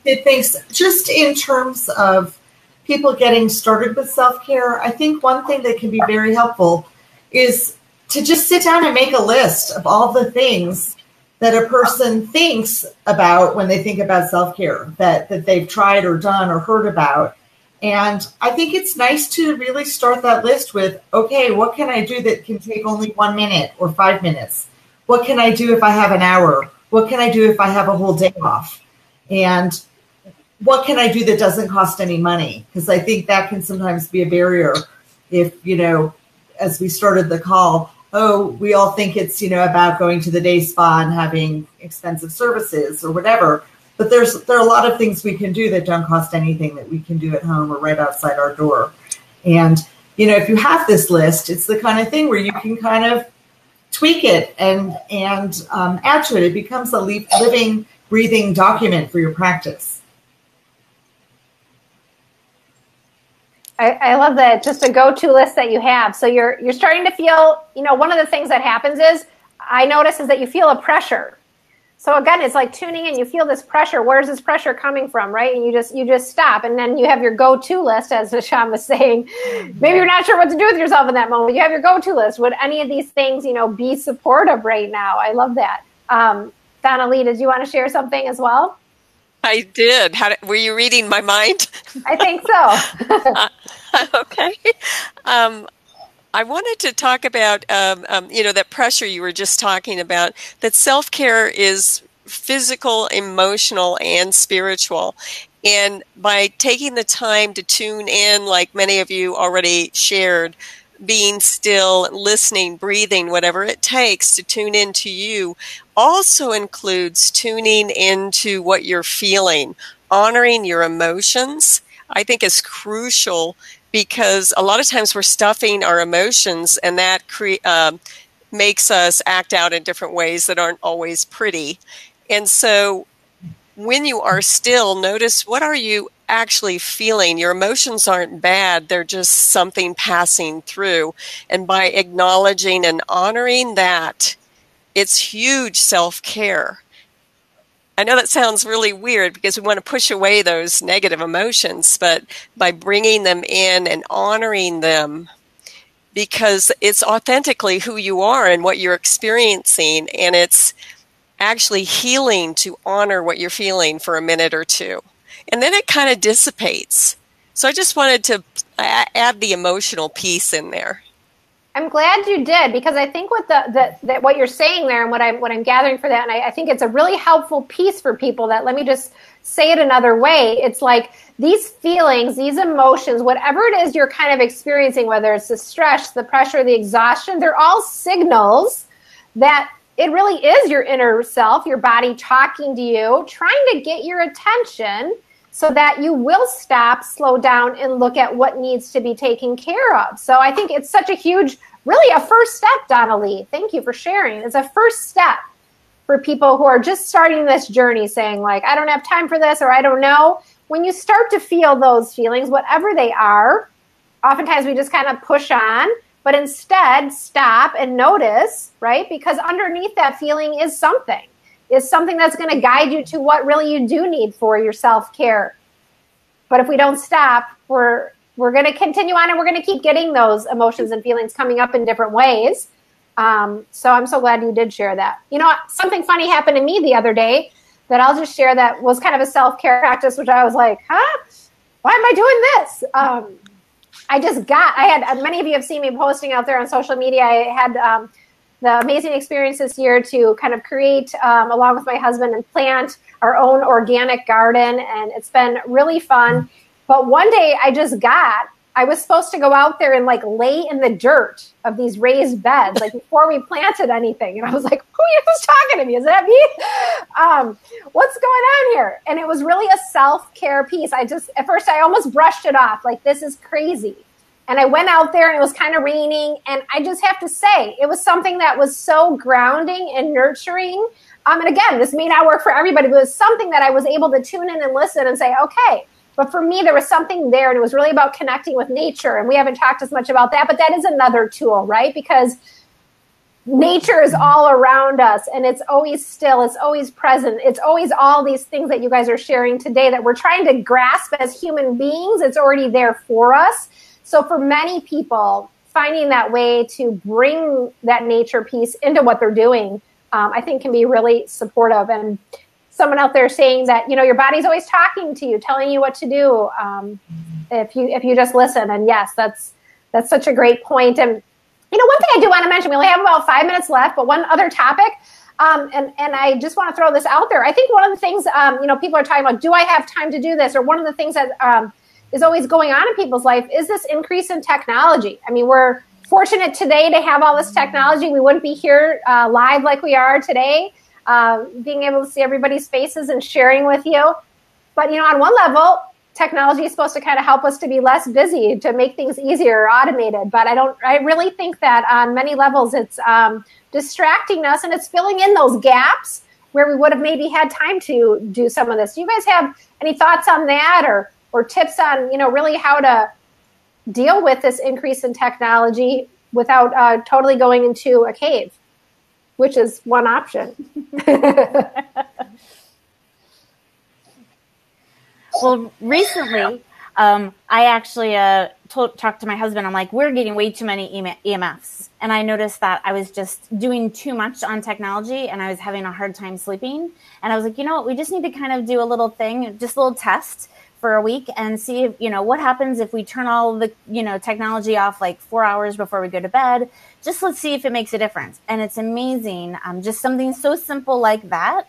[SPEAKER 4] Thanks. Just in terms of people getting started with self-care, I think one thing that can be very helpful is to just sit down and make a list of all the things that a person thinks about when they think about self-care, that they've tried or done or heard about, And I think it's nice to really start that list with, okay, what can I do that can take only 1 minute or 5 minutes? What can I do if I have an hour? What can I do if I have a whole day off? And what can I do that doesn't cost any money? Because I think that can sometimes be a barrier if, as we started the call, we all think it's, about going to the day spa and having expensive services or whatever. But there are a lot of things we can do that don't cost anything that we can do at home or right outside our door. And, if you have this list, it's the kind of thing where you can kind of tweak it and add to it. It becomes a living, breathing document for your practice.
[SPEAKER 1] I love that. Just a go-to list that you have. So you're starting to feel, one of the things that happens is I notice is that you feel a pressure. So again, it's like tuning in. You feel this pressure. Where's this pressure coming from, right? And you just stop, and then you have your go-to list, as Nisham was saying. Maybe you're not sure what to do with yourself in that moment. You have your go-to list. Would any of these things, be supportive right now? I love that. Donna Lee, did you want to share something as well?
[SPEAKER 3] I did. Were you reading my mind?
[SPEAKER 1] I think so.
[SPEAKER 3] Okay. I wanted to talk about, that pressure you were just talking about, that self-care is physical, emotional, and spiritual. And by taking the time to tune in, like many of you already shared, being still, listening, breathing, whatever it takes to tune into you, also includes tuning into what you're feeling. Honoring your emotions, I think, is crucial, because a lot of times we're stuffing our emotions, and that makes us act out in different ways that aren't always pretty. And so when you are still, notice, what are you actually feeling? Your emotions aren't bad. They're just something passing through. And by acknowledging and honoring that, it's huge self-care. I know that sounds really weird because we want to push away those negative emotions, but by bringing them in and honoring them, because it's authentically who you are and what you're experiencing, and it's actually healing to honor what you're feeling for a minute or two. And then it kind of dissipates. So I just wanted to add the emotional piece in there.
[SPEAKER 1] I'm glad you did, because I think what what you're saying there and what I'm gathering for that, and I think it's a really helpful piece for people, that, let me just say it another way. It's like these feelings, these emotions, whatever it is you're kind of experiencing, whether it's the stress, the pressure, the exhaustion, they're all signals that it really is your inner self, your body talking to you, trying to get your attention so that you will stop, slow down, and look at what needs to be taken care of. So I think it's such a huge, really a first step, Donna Lee. Thank you for sharing. It's a first step for people who are just starting this journey, saying, like, I don't have time for this, or I don't know. When you start to feel those feelings, whatever they are, oftentimes we just kind of push on, but instead stop and notice, right? Because underneath that feeling is something that's going to guide you to what really you do need for your self-care. But if we don't stop, we're going to continue on, and we're going to keep getting those emotions and feelings coming up in different ways. So I'm so glad you did share that. Something funny happened to me the other day that I'll just share, that was kind of a self-care practice, which I was like, why am I doing this? Many of you have seen me posting out there on social media. I had the amazing experience this year to kind of create, along with my husband, and plant our own organic garden. And it's been really fun. But one day I was supposed to go out there and lay in the dirt of these raised beds, before we planted anything. And I was like, who's talking to me? Is that me? What's going on here? And it was really a self-care piece. At first I almost brushed it off. This is crazy. And I went out there, and it was kind of raining. And I just have to say, it was something that was so grounding and nurturing. And again, this may not work for everybody, but it was something that I was able to tune in and listen and say, okay. But for me, there was something there, and it was really about connecting with nature. And we haven't talked as much about that, but that is another tool, right? Because nature is all around us, and it's always still, it's always present. It's always all these things that you guys are sharing today that we're trying to grasp as human beings. It's already there for us. So for many people, finding that way to bring that nature piece into what they're doing, I think can be really supportive. And someone out there saying that, your body's always talking to you, telling you what to do. if you just listen. And yes, that's such a great point. And one thing I do want to mention, we only have about 5 minutes left, but one other topic, and I just want to throw this out there. I think one of the things, people are talking about, do I have time to do this? Or one of the things that is always going on in people's life is this increase in technology. I mean, we're fortunate today to have all this technology. We wouldn't be here live like we are today, being able to see everybody's faces and sharing with you. But, on one level, technology is supposed to kind of help us to be less busy, to make things easier or automated. But I really think that on many levels, it's distracting us, and it's filling in those gaps where we would have maybe had time to do some of this. Do you guys have any thoughts on that, or tips on, really how to deal with this increase in technology without totally going into a cave, which is one option?
[SPEAKER 5] Well, recently, I actually talked to my husband. I'm like, we're getting way too many EMFs. And I noticed that I was just doing too much on technology, and I was having a hard time sleeping. And I was like, we just need to kind of do a little thing, just a little test for a week and see if, what happens if we turn all the, technology off like 4 hours before we go to bed. Just let's see if it makes a difference. And it's amazing. Just something so simple like that.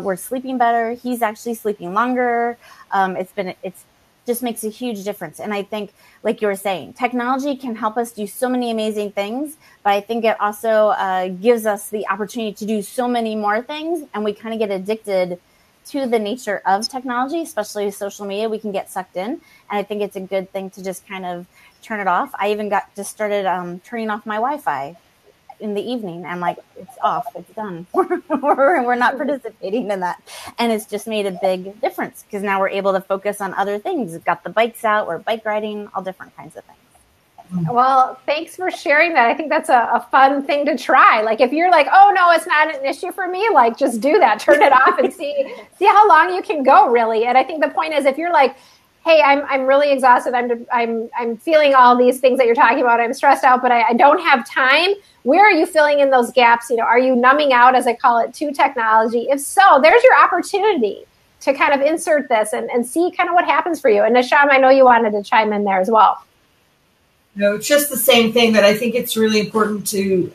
[SPEAKER 5] We're sleeping better. He's actually sleeping longer. It's just makes a huge difference. And I think, like you were saying, technology can help us do so many amazing things, but I think it also gives us the opportunity to do so many more things. And we kind of get addicted to the nature of technology, especially social media. We can get sucked in. And I think it's a good thing to just kind of turn it off. I even started turning off my Wi-Fi in the evening. I'm like, it's off, it's done. We're not participating in that. And it's just made a big difference because now we're able to focus on other things. We've got the bikes out, we're bike riding, all different kinds of things.
[SPEAKER 1] Well, thanks for sharing that. I think that's a fun thing to try. Like if you're like, oh no, it's not an issue for me, like just do that, turn it off and see how long you can go really. And I think the point is if you're like, hey, I'm really exhausted. I'm feeling all these things that you're talking about. I'm stressed out, but I don't have time. Where are you filling in those gaps? Are you numbing out, as I call it, to technology? If so, there's your opportunity to kind of insert this and see kind of what happens for you. And Nisham, I know you wanted to chime in there as well.
[SPEAKER 4] No, it's just the same thing that I think it's really important to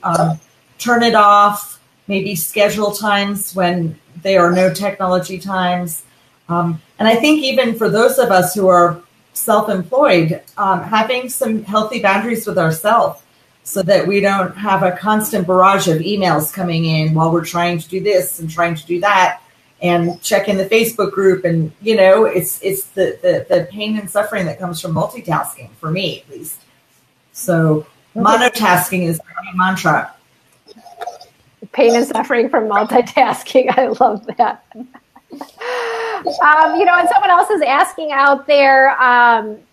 [SPEAKER 4] turn it off, maybe schedule times when there are no technology times. And I think even for those of us who are self-employed, having some healthy boundaries with ourselves so that we don't have a constant barrage of emails coming in while we're trying to do this and trying to do that and check in the Facebook group. And, it's the pain and suffering that comes from multitasking, for me at least. So monotasking is my mantra.
[SPEAKER 1] Pain and suffering from multitasking. I love that. And someone else is asking out there,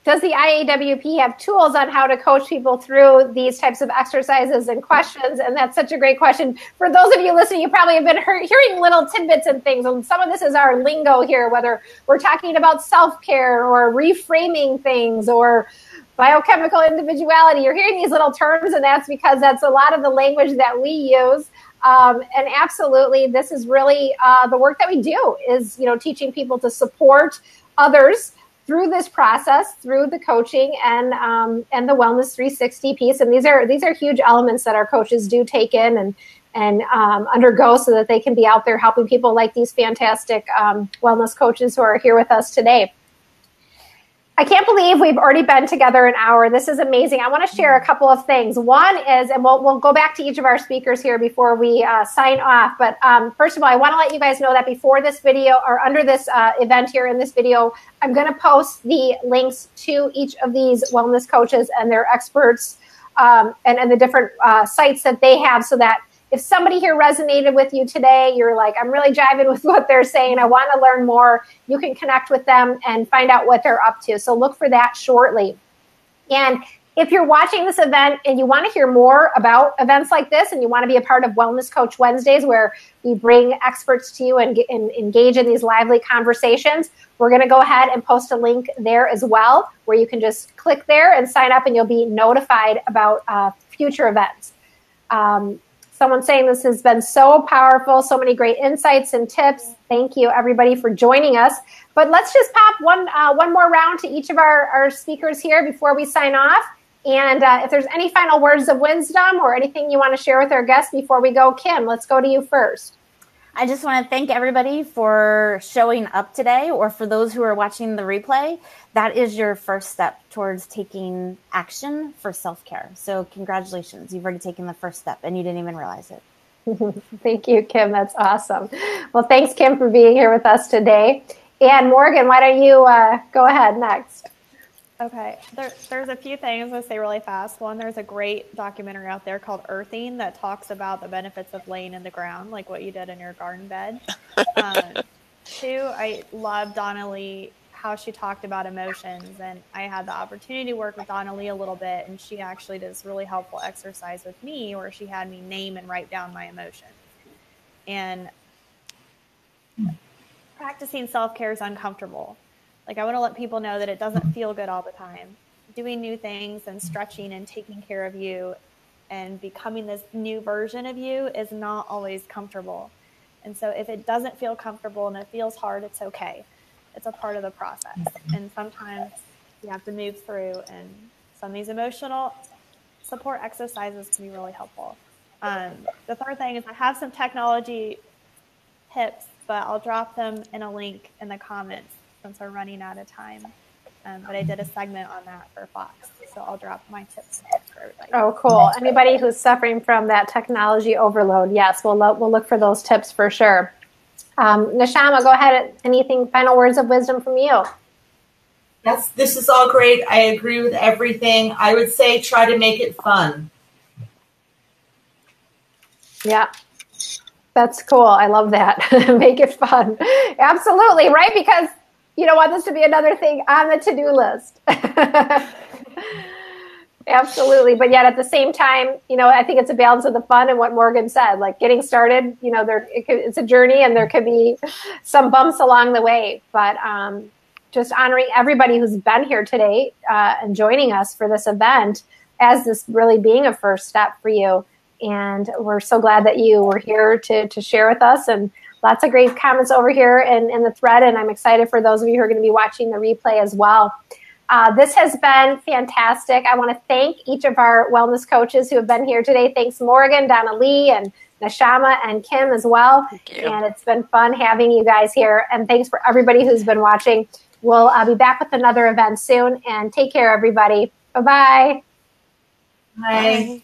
[SPEAKER 1] does the IAWP have tools on how to coach people through these types of exercises and questions? And that's such a great question. For those of you listening, you probably have been hearing little tidbits and things. And some of this is our lingo here, whether we're talking about self-care or reframing things or biochemical individuality. You're hearing these little terms, and that's because that's a lot of the language that we use. And absolutely, this is really the work that we do is, teaching people to support others through this process, through the coaching and the Wellness 360 piece. And these are huge elements that our coaches do take in and undergo so that they can be out there helping people like these fantastic wellness coaches who are here with us today. I can't believe we've already been together an hour. This is amazing. I want to share a couple of things. One is, and we'll go back to each of our speakers here before we sign off. But first of all, I want to let you guys know that before this video or under this event here in this video, I'm going to post the links to each of these wellness coaches and their experts and the different sites that they have so that if somebody here resonated with you today, you're like, I'm really jiving with what they're saying, I want to learn more, you can connect with them and find out what they're up to. So look for that shortly. And if you're watching this event and you want to hear more about events like this and you want to be a part of Wellness Coach Wednesdays where we bring experts to you and engage in these lively conversations, we're going to go ahead and post a link there as well where you can just click there and sign up and you'll be notified about future events. Someone saying this has been so powerful, so many great insights and tips. Thank you, everybody, for joining us. But let's just pop one more round to each of our speakers here before we sign off. And if there's any final words of wisdom or anything you want to share with our guests before we go, Kim, let's go to you first.
[SPEAKER 5] I just want to thank everybody for showing up today, or for those who are watching the replay. That is your first step towards taking action for self-care. So congratulations. You've already taken the first step and you didn't even realize it.
[SPEAKER 1] Thank you, Kim. That's awesome. Well, thanks, Kim, for being here with us today. And Morgan, why don't you go ahead next?
[SPEAKER 2] Okay, there's a few things I'll say really fast. One, there's a great documentary out there called Earthing that talks about the benefits of laying in the ground, like what you did in your garden bed. Two, I love Donna Lee, how she talked about emotions, and I had the opportunity to work with Donna Lee a little bit, and she actually does really helpful exercise with me where she had me name and write down my emotions. And practicing self-care is uncomfortable. Like, I want to let people know that it doesn't feel good all the time. Doing new things and stretching and taking care of you and becoming this new version of you is not always comfortable. And so if it doesn't feel comfortable and it feels hard, it's okay. It's a part of the process. And sometimes you have to move through, and some of these emotional support exercises can be really helpful. The third thing is I have some technology tips, but I'll drop them in a link in the comments since we're running out of time. But I did a segment on that for Fox, so I'll drop my tips for everybody.
[SPEAKER 1] Oh, cool. Anybody who's suffering from that technology overload, yes, we'll look for those tips for sure. Neshama, go ahead. Anything, final words of wisdom from you?
[SPEAKER 4] Yes, this is all great. I agree with everything. I would say try to make it fun.
[SPEAKER 1] Yeah. That's cool. I love that. Make it fun. Absolutely, right? Because you don't want this to be another thing on the to-do list. Absolutely. But yet at the same time, I think it's a balance of the fun and what Morgan said, like getting started, it's a journey and there could be some bumps along the way. But just honoring everybody who's been here today and joining us for this event as this really being a first step for you. And we're so glad that you were here to share with us, and lots of great comments over here in the thread. And I'm excited for those of you who are going to be watching the replay as well. This has been fantastic. I want to thank each of our wellness coaches who have been here today. Thanks, Morgan, Donna Lee, and Neshama, and Kim as well.
[SPEAKER 3] Thank you.
[SPEAKER 1] And it's been fun having you guys here. And thanks for everybody who's been watching. We'll be back with another event soon. And take care, everybody. Bye-bye.
[SPEAKER 4] Bye.